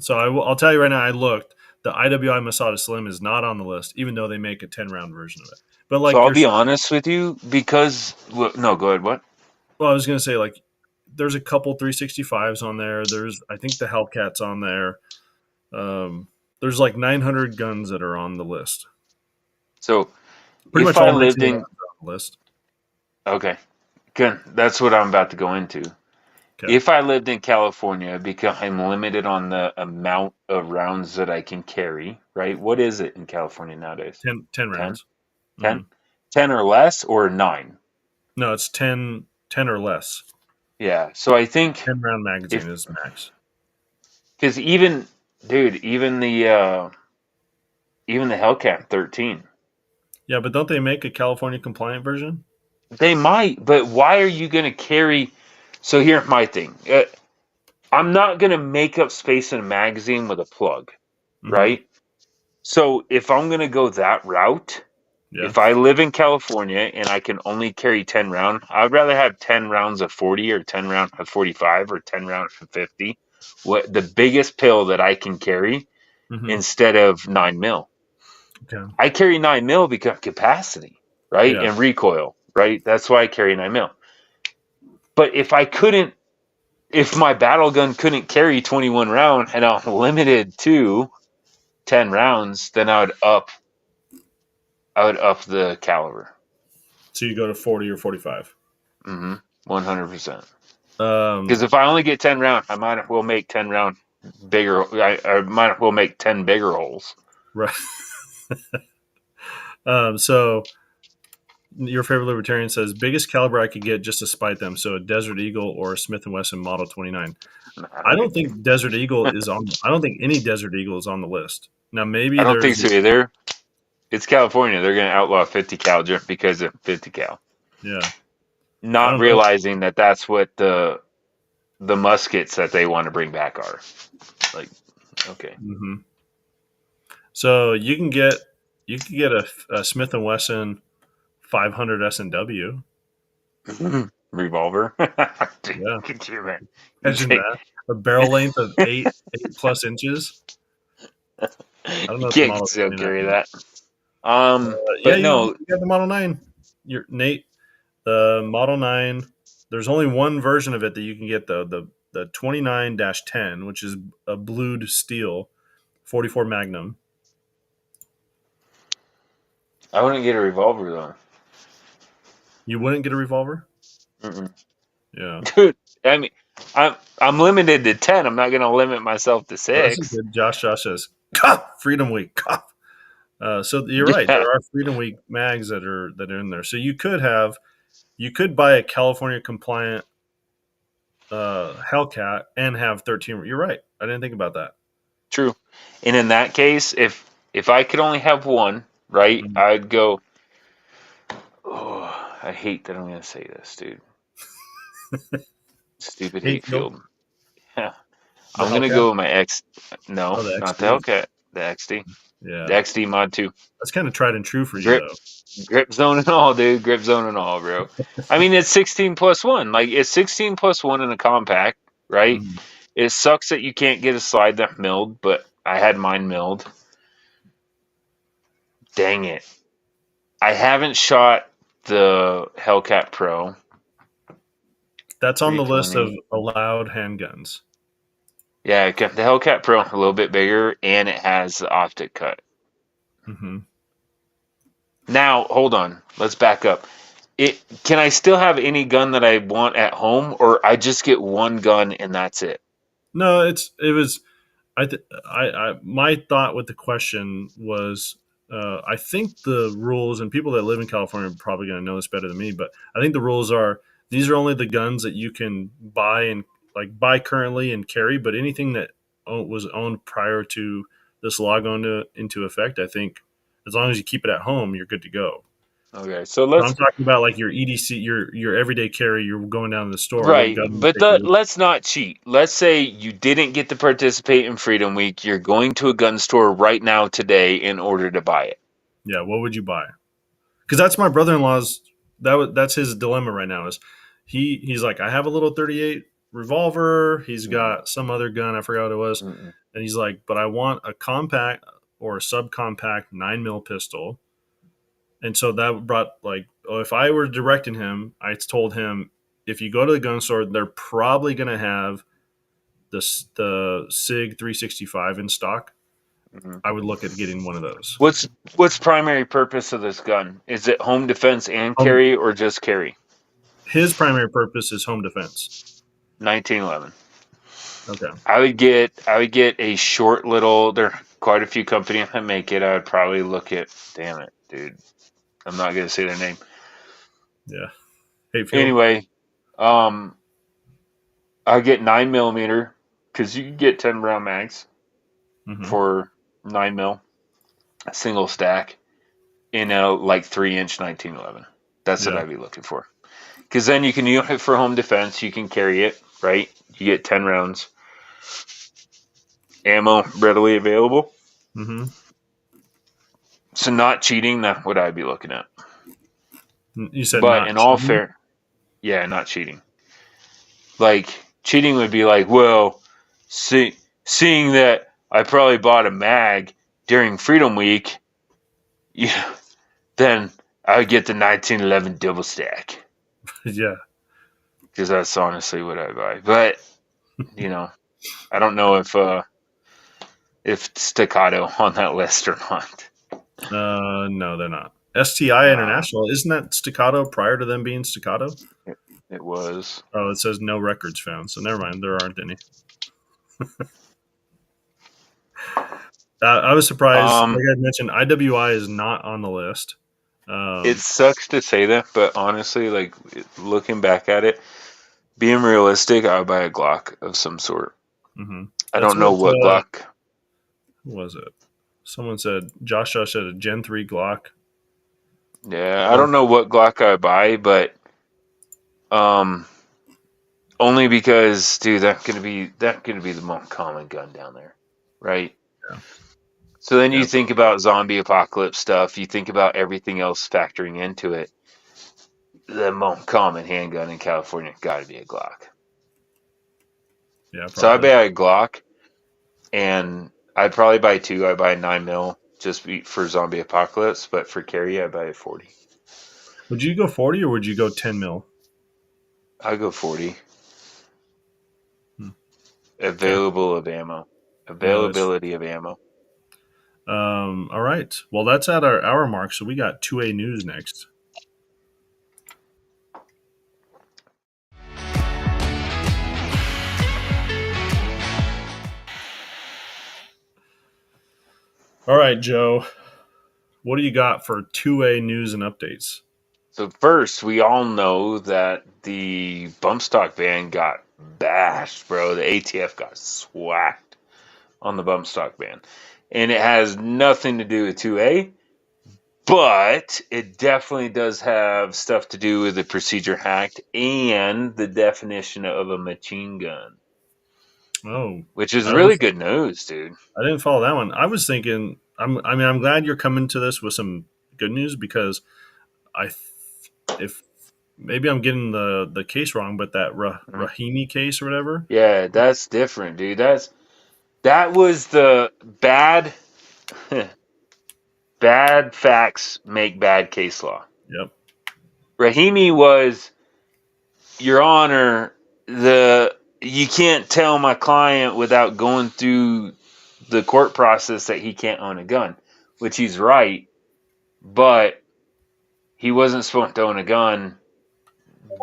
I'll tell you right now. I looked. The IWI Masada Slim is not on the list, even though they make a 10-round version of it. But like, so I'll be honest with you, because no, go ahead. What? Well, I was gonna say, like, there's a couple 365s on there. I think the Hellcat's on there. There's like 900 guns that are on the list. So pretty if much I all lived in on the list. Okay, good. That's what I'm about to go into. Okay. If I lived in California, because I'm limited on the amount of rounds that I can carry, right? What is it in California nowadays? 10 rounds. 10? Mm-hmm. 10 or less, or 9? No, it's 10 or less. Yeah, so I think 10-round magazine is max. Because even the Hellcat 13. Yeah, but don't they make a California compliant version? They might, but why are you going to carry? So here's my thing. I'm not going to make up space in a magazine with a plug, right? So if I'm going to go that route, if I live in California and I can only carry 10 rounds, I'd rather have 10 rounds of 40 or 10 rounds of 45 or 10 rounds of 50. The biggest pill that I can carry instead of 9 mil. Okay. I carry 9 mil because of capacity, right? Yeah. And recoil, right? That's why I carry 9 mil. But if my battle gun couldn't carry 21 round and I'm limited to 10 rounds, then I would up the caliber. So you go to 40 or 45. 100%. Because if I only get 10 round, I might as well make 10 round bigger. I might as well make 10 bigger holes. Right. So your favorite libertarian says biggest caliber I could get just to spite them. So a Desert Eagle or a Smith and Wesson Model 29. I don't think Desert Eagle is on. I don't think any Desert Eagle is on the list. Now maybe I don't think there's so either. It's California. They're going to outlaw 50 cal just because of 50 cal. yeah. I Not don't know. realizing that that's what the muskets that they want to bring back are. Like, okay. Mm-hmm. So you can get a Smith and Wesson 500 S&W. Revolver. Yeah, Could you, man? imagine that, a barrel length of 8+ inches. I don't know You if the can't Model still 29 carry is. that. Yeah, But you no, got the Model 9. Nate, the Model 9. There's only one version of it that you can get though. The 29-10, which is a blued steel, 44 Magnum. I wouldn't get a revolver though. You wouldn't get a revolver? Mm-mm. Yeah. Dude, I mean, I'm limited to 10. I'm not going to limit myself to Oh, this is 6. good. Josh says, "Cough, Freedom Week, cough." So you're right. Yeah, There are Freedom Week mags that are in there. So you could buy a California compliant Hellcat and have 13. You're right. I didn't think about that. true. And in that case, if I could only have one, right, Mhm. I'd go. Oh, I hate that I'm going to say this, dude. Stupid Hatefield, Hatefield. Yeah, the I'm going to Hellcat. go with my X. No, Oh, the not the XD. Hellcat. The XD. The Yeah, XD Mod 2. that's kind of tried and true for you Grip, though. grip zone and all, dude. Grip zone and all, bro. I mean, it's 16 plus 1. Like, it's 16 plus 1 in a compact, right? Mhm. It sucks that you can't get a slide that milled, but I had mine milled. Dang it. I haven't shot the Hellcat Pro That's on the list of 320. allowed handguns. Yeah, it got the Hellcat Pro a little bit bigger, and it has the optic cut. Mm-hmm. Now, hold on. Let's back up. Can I still have any gun that I want at home, or I just get one gun and that's it? No, it was. My thought with the question was, I think the rules, and people that live in California are probably going to know this better than me, but I think the rules are these are only the guns that you can buy and buy currently and carry, but anything that was owned prior to this law going into effect, I think as long as you keep it at home, you're good to go. Okay, so So I'm talking about like your EDC, your everyday carry. You're going down to the store. What right, gun you but take with let's not cheat. Let's say you didn't get to participate in Freedom Week. You're going to a gun store right now today in order to buy it. you? Yeah, what would you buy? Because that's my brother-in-law's. That's his dilemma right now. Is he's like, I have a little 38 revolver. He's Mm-mm, got some other gun. I forgot what it was, mm-mm. and he's like, but I want a compact or a subcompact 9 mil pistol. And so that brought if I were directing him, I told him if you go to the gun store, they're probably going to have the Sig 365 in stock. Mhm. I would look at getting one of those. What's primary purpose of this gun? Is it home defense and carry, or just carry? His primary purpose is home defense. 1911. Okay. I would get a short little. There are quite a few companies that make it. I would probably look at. Damn it, dude. I'm not gonna say their name. Yeah. Hatefield. Anyway, I get 9mm because you can get 10 round mags Mm-hmm. for 9mm, a single stack in a 3-inch 1911. That's what Yeah. I'd be looking for. Because then you can use it for home defense. You can carry it, right? You get 10 rounds. Ammo readily available. Mm-hmm. So not cheating, that's what I'd be looking at. You said But not in all cheating? fair, yeah, not cheating. Cheating would be well, seeing that I probably bought a mag during Freedom Week, then I would get the 1911 double stack. Yeah. Because that's honestly what I buy. But, I don't know if Staccato on that list or not. No, they're not. STI International, isn't that Staccato prior to them being Staccato? It was. Oh, it says no records found, so never mind. There aren't any. I was surprised. Like I mentioned, IWI is not on the list. It sucks to say that, but honestly, like looking back at it, being realistic, I would buy a Glock of some sort. Mm-hmm. I That's don't know what what Glock. who was it? Someone said Josh said a Gen 3 Glock. Yeah, I don't know what Glock I would buy, but um, only because, dude, that's gonna be the most common gun down there, right? Yeah. So then Yeah. you think about zombie apocalypse stuff. You think about everything else factoring into it. The most common handgun in California got to be a Glock. Yeah, So I probably. buy a Glock, and I'd probably buy two. I buy a 9mm just for zombie apocalypse, but for carry, I buy a 40. Would you go 40 or would you go 10 mil? I go 40. Hmm. Okay. Available of ammo. Yeah, that's Availability of ammo. all right. Well, that's at our hour mark, so we got 2A news next. All right, Joe. What do you got for 2A news and updates? So first, we all know that the bump stock ban got bashed, bro. The ATF got swacked on the bump stock ban. And it has nothing to do with 2A, but it definitely does have stuff to do with the procedure hacked and the definition of a machine gun, Oh, which is I don't. really good news, dude. I didn't follow that one. I was thinking. I'm glad you're coming to this with some good news because I, if maybe I'm getting the case wrong, but that Rahimi case or whatever. Yeah, that's different, dude. That was the bad bad facts make bad case law. Yep. Rahimi was, Your Honor, you can't tell my client without going through the court process that he can't own a gun, which he's right, but he wasn't supposed to own a gun,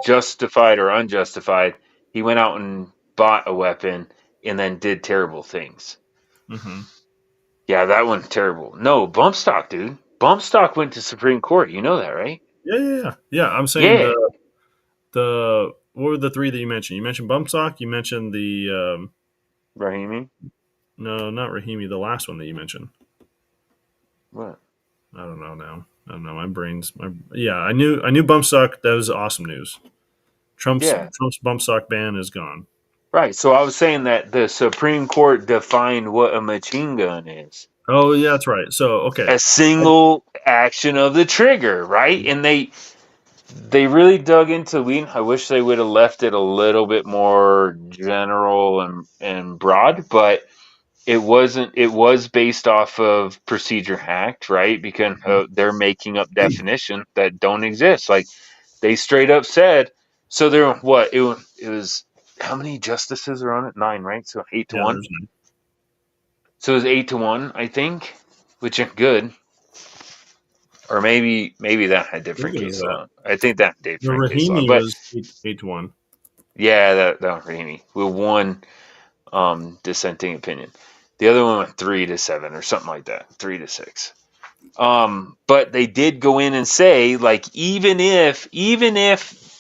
justified or unjustified. He went out and bought a weapon and then did terrible things. Mm-hmm. Yeah, that one's terrible. No, bump stock, dude. Bump stock went to Supreme Court. You know that, right? Yeah. I'm saying Yeah. the what were the three that you mentioned? You mentioned bump stock. You mentioned the Rahimi? no, not Rahimi. The last one that you mentioned. What? I don't know now. I don't know. Yeah. I knew bump stock. That was awesome news. Trump's Yeah. bump stock ban is gone. Right. So I was saying that the Supreme Court defined what a machine gun is. Oh yeah, that's right. So okay. A single action of the trigger, right? And they really dug into lean. I wish they would have left it a little bit more general and broad, but it wasn't. It was based off of procedure hacked, right? Because they're making up definitions that don't exist. Like they straight up said. So there, what it was. How many justices are on it? 9, right? So 8 to Yeah, 1. there's So it was 8 to 1, I think, which is good. Or maybe that had different what is case that? law. I think that had The different case law, Rahimi but was 8 to 1. yeah, that was Rahimi with one dissenting opinion. The other one went 3 to 7 or something like that, 3 to 6. But they did go in and say, like, even if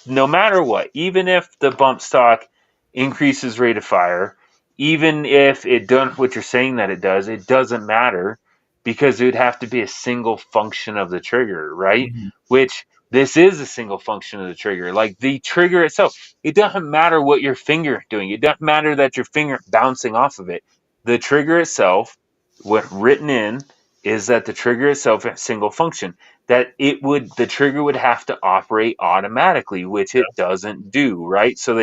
no matter what, even if the bump stock increases rate of fire, even if it does what you're saying that it does, it doesn't matter because it would have to be a single function of the trigger, right? Mm-hmm. Which this is a single function of the trigger. Like the trigger itself, it doesn't matter what your finger doing. It doesn't matter that your finger bouncing off of it. The trigger itself, what written in is that the trigger itself is a single function. That the trigger would have to operate automatically, which it doesn't do, right? So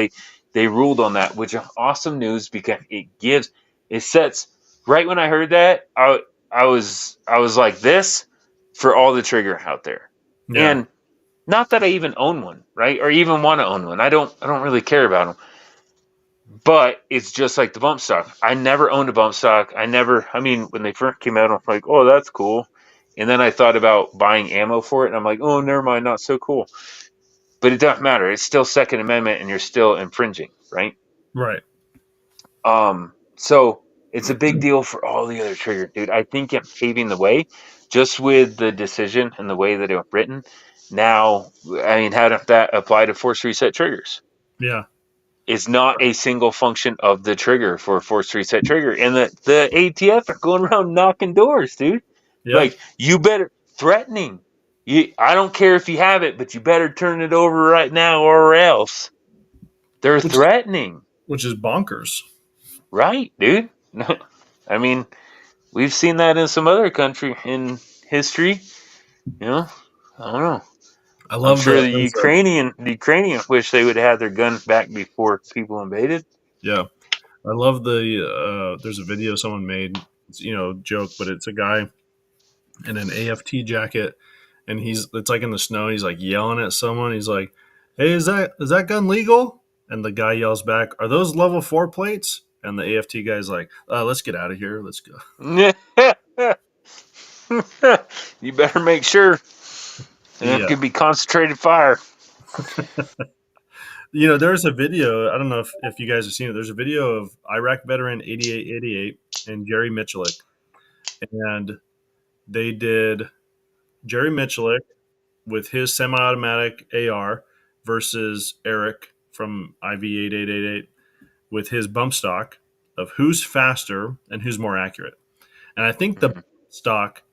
they ruled on that, which is awesome news because it sets right when I heard that, I was like this for all the trigger out there. Yeah. And not that I even own one, right? Or even want to own one. I don't really care about them. But it's just like the bump stock. I never owned a bump stock. I mean, when they first came out, I'm like, oh, that's cool. And then I thought about buying ammo for it, and I'm like, oh, never mind, not so cool. But it doesn't matter. It's still Second Amendment, and you're still infringing, right? Right. So It's a big deal for all the other triggers, dude. I think I'm paving the way just with the decision and the way that it was written. Now, I mean, how does that apply to force reset triggers? Yeah. It's not a single function of the trigger for a force reset trigger. And the ATF are going around knocking doors, dude. Yeah. Like, you better, threatening. I don't care if you have it, but you better turn it over right now or else. They're threatening. Which is bonkers. Right, dude. I mean, we've seen that in some other country in history. You know, I don't know. I'm sure the Ukrainian wish they would have had their guns back before people invaded. Yeah, I love there's a video someone made. It's, joke, but it's a guy in an AFT jacket, and it's like in the snow. He's like yelling at someone. He's like, "Hey, is that gun legal?" And the guy yells back, "Are those level 4 plates?" And the AFT guy's like, "Let's get out of here. Let's go." You better make sure. It could be concentrated fire. There's a video. I don't know if you guys have seen it. There's a video of Iraq veteran 8888 and Jerry Michalik. And they did Jerry Michalik with his semi-automatic AR versus Eric from IV8888 with his bump stock of who's faster and who's more accurate. And I think the stock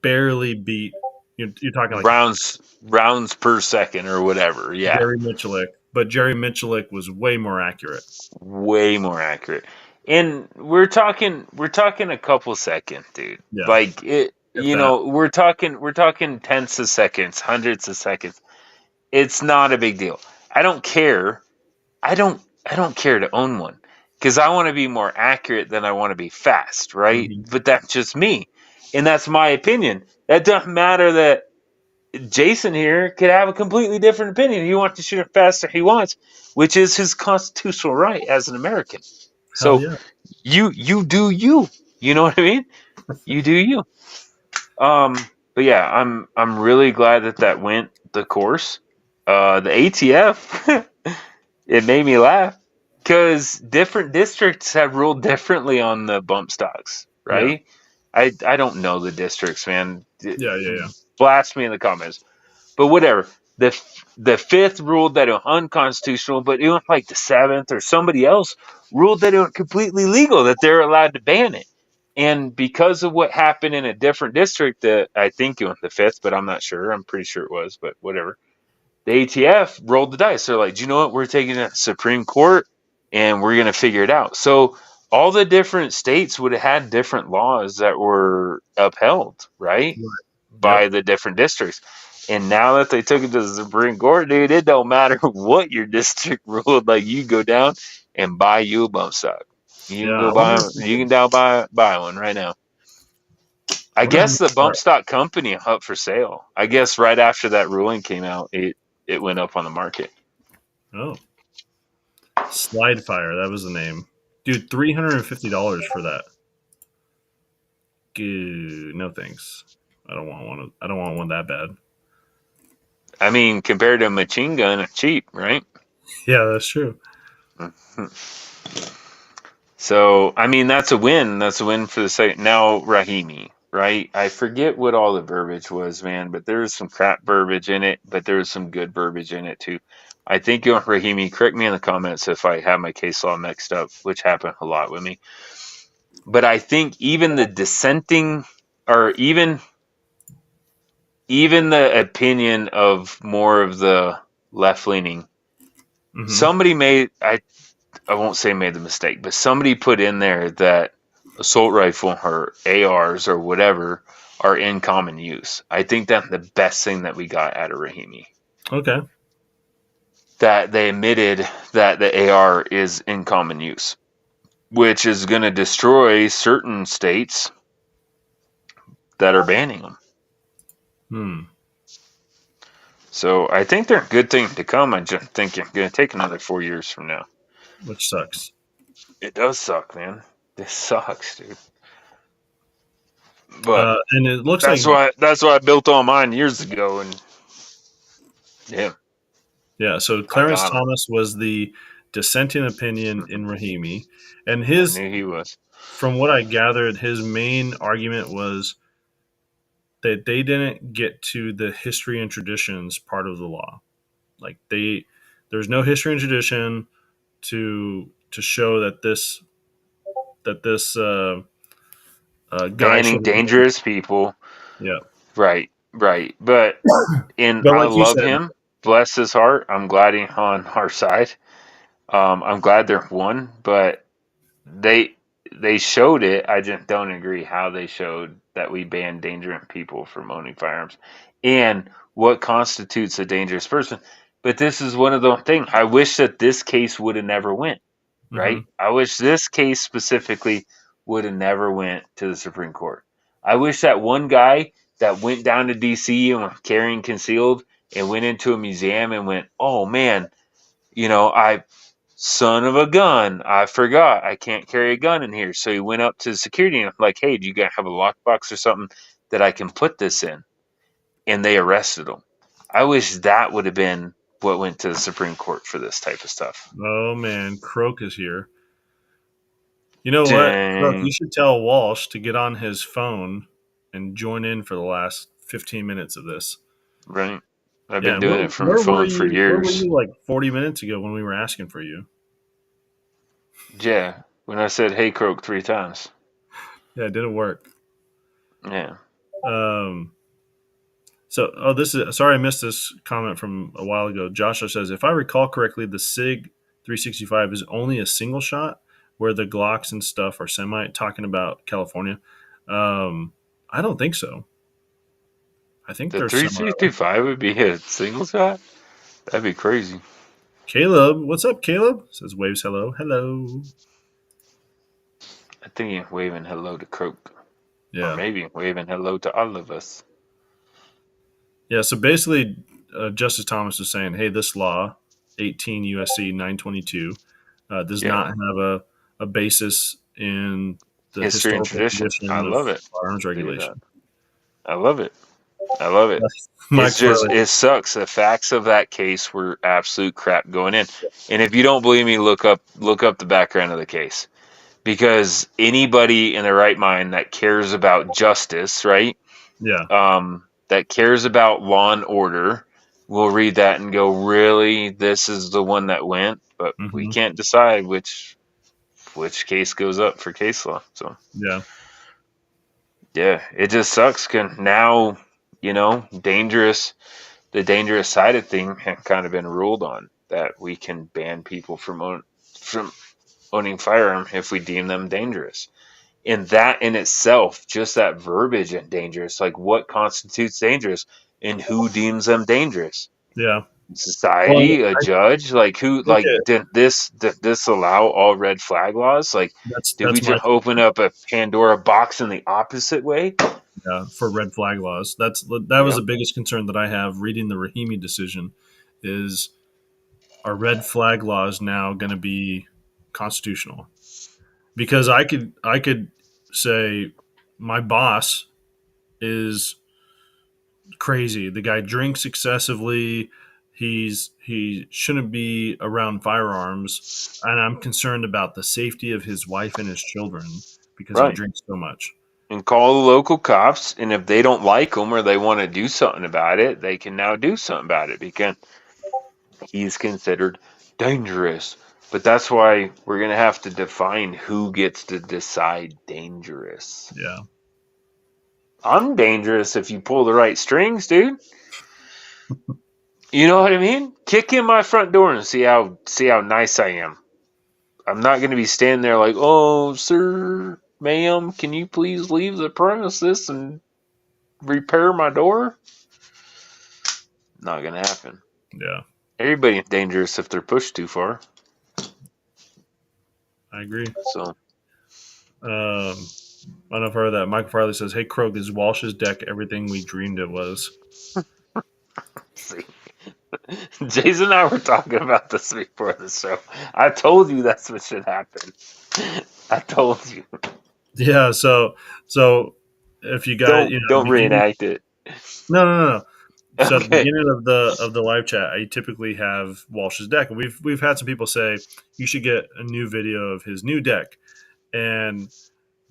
barely beat. You're talking like rounds per second or whatever. Yeah, Jerry Michalik, but Jerry Michalik was way more accurate. Way more accurate, and we're talking a couple seconds, dude. Yeah. Like it, we're talking tenths of seconds, hundreds of seconds. It's not a big deal. I don't care. I don't care to own one because I want to be more accurate than I want to be fast, right? Mm-hmm. But that's just me, and that's my opinion. That doesn't matter that Jason here could have a completely different opinion. He wants to shoot it faster he wants, which is his constitutional right as an American. So yeah. you do you. You know what I mean? You do you. But yeah, I'm really glad that went the course. The ATF, it made me laugh because different districts have ruled differently on the bump stocks, right? Yeah. I don't know the districts, man. Yeah. Blast me in the comments. But whatever. The 5th ruled that it was unconstitutional, but it was like the 7th or somebody else ruled that it was completely legal, that they're allowed to ban it. And because of what happened in a different district, I think it was the 5th, but I'm not sure. I'm pretty sure it was, but whatever. The ATF rolled the dice. They're like, do you know what? We're taking it to Supreme Court, and we're going to figure it out. So all the different states would have had different laws that were upheld, right? By the different districts. And now that they took it to the Supreme Court, dude, it don't matter what your district ruled. Like, you go down and buy you a bump stock. You can go buy one. You can down buy one right now. I guess the bump stock company up for sale. I guess right after that ruling came out, it went up on the market. Oh. Slide Fire, that was the name. Dude, $350 for that. No thanks. I don't want one that bad. I mean, compared to a machine gun, it's cheap, right? Yeah, that's true. So, I mean, that's a win. That's a win for the site. Now, Rahimi, right? I forget what all the verbiage was, man, but there was some crap verbiage in it, but there was some good verbiage in it, too. I think Rahimi, correct me in the comments if I have my case law mixed up, which happened a lot with me. But I think even the dissenting, or even the opinion of more of the left-leaning, somebody made, I won't say made the mistake, but somebody put in there that assault rifle or ARs or whatever are in common use. I think that's the best thing that we got out of Rahimi. Okay. That they admitted that the AR is in common use, which is going to destroy certain states that are banning them. So I think they're a good thing to come. I just think it's going to take another 4 years from now. Which sucks. It does suck, man. This sucks, dude. But and it looks that's why I built all mine years ago, and yeah. So Clarence Thomas was the dissenting opinion in Rahimi, and his I knew he was. from what I gathered, his main argument was that they didn't get to the history and traditions part of the law. Like there's no history and tradition to show that this guy Banning should have been. dangerous people. Yeah, Right, right. But but I like you love said, him. Bless his heart. I'm glad he's on our side. I'm glad they're one, but they they showed it. I just don't agree how they showed that we ban dangerous people from owning firearms and what constitutes a dangerous person. But this is one of the things. I wish that this case would have never went. hmm Right? I wish this case specifically would have never went to the Supreme Court. I wish that one guy that went down to DC and was carrying concealed and went into a museum and went, "Oh man, I son of a gun, I forgot I can't carry a gun in here." So he went up to the security and like, "Hey, do you guys have a lockbox or something that I can put this in?" And they arrested him. I wish that would have been what went to the Supreme Court for this type of stuff. Oh man, Croak is here. You know what, Croak? You Dang. should tell Walsh to get on his phone and join in for the last 15 minutes of this. Right. I've Yeah, been and doing it from the phone for where were years. you like 40 minutes ago when we were asking for you? Yeah. When I said hey croak 3 times. Yeah, it didn't work. Yeah. Um, this is sorry I missed this comment from a while ago. Joshua says, if I recall correctly, the Sig 365 is only a single shot, where the Glocks and stuff are semi. Talking about California, I don't think so. I think The there's semi. 365 would be a single shot? That'd be crazy. Caleb, what's up, Caleb? Says waves hello, hello. I think you're waving hello to Croak. Or Yeah, maybe waving hello to all of us. yeah. So basically, Justice Thomas is saying, hey, this law, 18 USC 922, does Yeah. not have a basis in the History and historical tradition. I tradition of love it. firearms Look at that. regulation. I love it. I love it. Mike It's just, Farley. it sucks. The facts of that case were absolute crap going in. And if you don't believe me, look up the background of the case. Because anybody in their right mind that cares about justice, right? Yeah. That cares about law and order will read that and go, really, this is the one that went, but we hmm can't decide which case goes up for case law. So Yeah. yeah, it just sucks. Now, dangerous. The dangerous side of thing had kind of been ruled on that we can ban people from owning firearm if we deem them dangerous. And that in itself, just that verbiage and dangerous, like what constitutes dangerous and who deems them dangerous? Yeah. Well, Society, a judge, like who, think like did this allow all red flag laws? Like, did we that's my just open up a Pandora box in the opposite way? for red flag laws. That was Yeah, the biggest concern that I have reading the Rahimi decision. Is are red flag laws now going to be constitutional? Because I could say my boss is crazy. The guy drinks excessively. He shouldn't be around firearms, and I'm concerned about the safety of his wife and his children because he right. drinks so much. And call the local cops, and if they don't like him or they want to do something about it, they can now do something about it because he's considered dangerous. But that's why we're going to have to define who gets to decide dangerous. Yeah, I'm dangerous if you pull the right strings, dude. You know what I mean? Kick in my front door and see how nice I am. I'm not going to be standing there like, "Oh, sir, ma'am, can you please leave the premises and repair my door?" Not going to happen. yeah, Everybody's dangerous if they're pushed too far. I agree. So I don't know if I heard that. Michael Farley says, "Hey, Krog, is Walsh's deck everything we dreamed it was?" see, Jason and I were talking about this before the show. I told you that's what should happen. I told you. Yeah. So if you guys, Don't beginning. reenact it. No. So at the Okay. beginning of the live chat, I typically have Walsh's deck, and we've had some people say you should get a new video of his new deck, and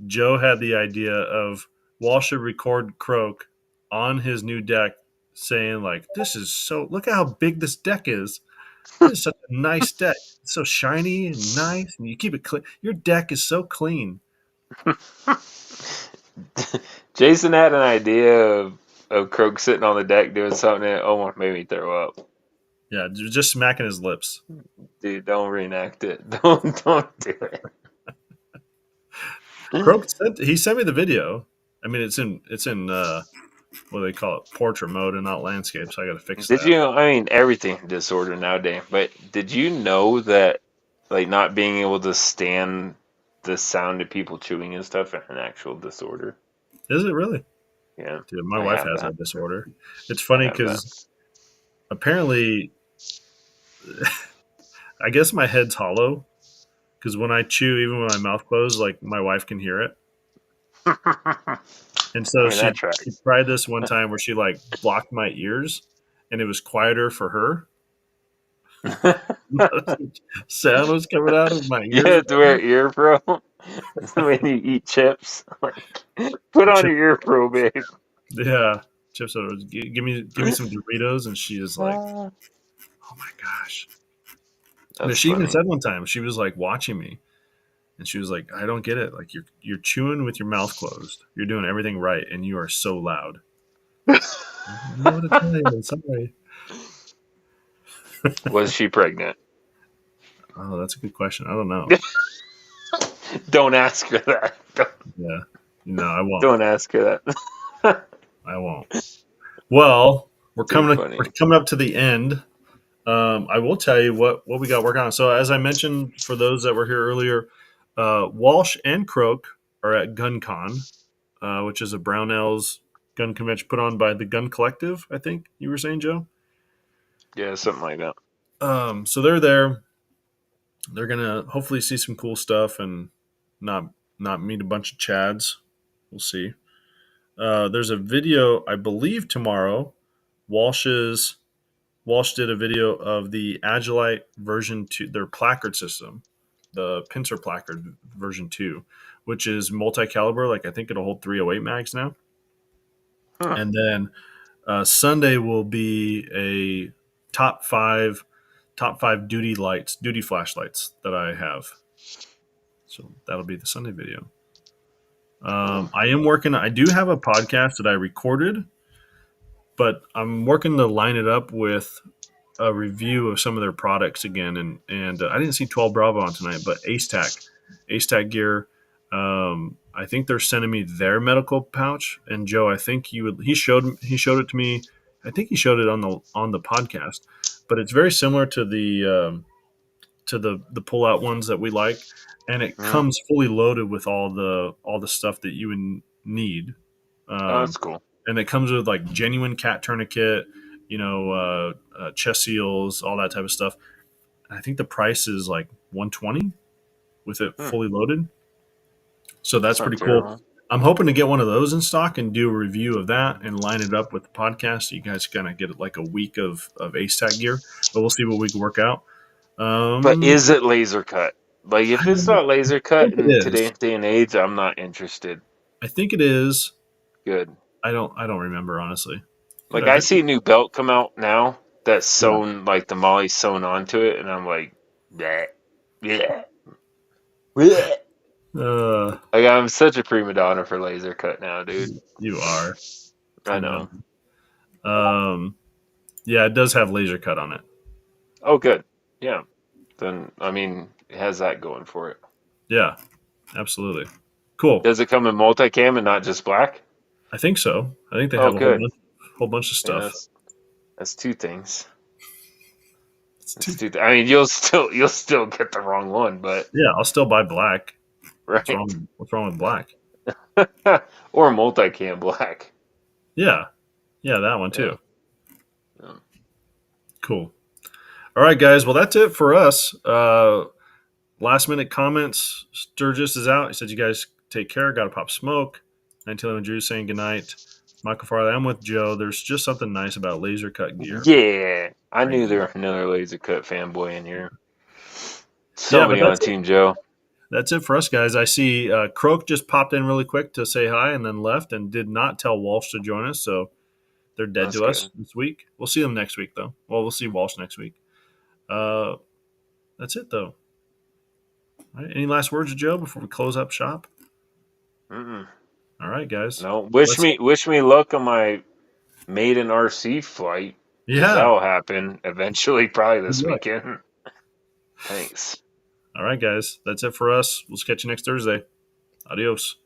Joe had the idea of Walsh should record Croak on his new deck, saying like, "This is so. Look at how big this deck is. This is such a nice deck. It's so shiny and nice, and you keep it clean. Your deck is so clean." Jason had an idea of Croak sitting on the deck doing something that almost made me throw up. Yeah, just smacking his lips. Dude, don't reenact it. Don't do it. Croak sent me the video. I mean, it's in what do they call it, portrait mode and not landscape. So I got to fix that. Did you? I mean, everything disorder nowadays. But did you know that, like, not being able to stand the sound of people chewing and stuff is an actual disorder? Is it really? Yeah. Dude, my wife has that disorder. It's funny because apparently, I guess my head's hollow. Because when I chew, even with my mouth closed, like my wife can hear it. And so she tried this one time where she like blocked my ears, and it was quieter for her. Sound was coming out of my ears. You have to wear ear pro when you eat chips. Like, put on your ear pro, babe. Yeah, chips. Give me some Doritos, and she is like, "Oh my gosh!" But she even said one time she was like watching me, and she was like, "I don't get it. Like you're chewing with your mouth closed. You're doing everything right, and you are so loud." I don't know what to tell you. I'm sorry. Was she pregnant? Oh, that's a good question. I don't know. Don't ask her that. Yeah. No, I won't. Don't ask her that. I won't. Well, we're coming up to the end. I will tell you what we got working on. So as I mentioned, for those that were here earlier, Walsh and Croak are at GunCon, which is a Brownells gun convention put on by the Gun Collective, I think you were saying, Joe? Yeah, something like that. So they're there. They're gonna hopefully see some cool stuff and not meet a bunch of chads. We'll see. There's a video, I believe tomorrow. Walsh did a video of the Agilite version 2, their placard system, the pincer placard version 2, which is multi-caliber. Like I think it'll hold 308 mags now. Huh. And then Sunday will be a top five duty flashlights that I have. So that'll be the Sunday video. I do have a podcast that I recorded, but I'm working to line it up with a review of some of their products again. And I didn't see 12 Bravo on tonight, but ACE-TAC Gear. I think they're sending me their medical pouch. And Joe, I think he showed it to me. I think he showed it on the podcast, but it's very similar to the pull-out ones that we like. And it comes fully loaded with all the stuff that you would need. That's cool. And it comes with like genuine cat tourniquet, chest seals, all that type of stuff. I think the price is like $120 with it fully loaded. So that's pretty cool. I'm hoping to get one of those in stock and do a review of that and line it up with the podcast. So you guys kind of get like a week of ACE-TAC gear, but we'll see what we can work out. But is it laser cut? Like, if it's not laser cut in today's day and age, I'm not interested. I think it is. Good. I don't remember, honestly. Like, I see a new belt come out now that's sewn, like the molly's sewn onto it, and I'm like, bleh, bleh, bleh. Like, I'm such a prima donna for laser cut now, dude. You are. I know. Yeah, it does have laser cut on it. Oh, good. Yeah. Then, I mean, it has that going for it. Yeah, absolutely. Cool. Does it come in multicam and not just black? I think so. I think they have a whole bunch of stuff. Yeah, that's two things. I mean, you'll still get the wrong one, but yeah, I'll still buy black. Right? What's wrong with black? Or multicam black. Yeah, that one too. Yeah. Cool. All right, guys. Well, that's it for us. Last minute comments. Sturgis is out. He said, "You guys take care. Got to pop smoke." 1911 Drew saying goodnight. Michael Farley, I'm with Joe. There's just something nice about laser cut gear. Yeah, I knew there was another laser cut fanboy in here. Somebody on Team Joe. that's it for us, guys. I see Croak just popped in really quick to say hi and then left and did not tell Walsh to join us. So they're dead That's to us good. this week. We'll see them next week, though. Well, we'll see Walsh next week. That's it, though. All right, any last words, Joe, before we close up shop? Mm-mm. All right, guys. No, wish me luck on my maiden RC flight. Because Yeah. that'll happen eventually, probably this Good luck. weekend. Thanks. All right, guys. That's it for us. We'll catch you next Thursday. Adios.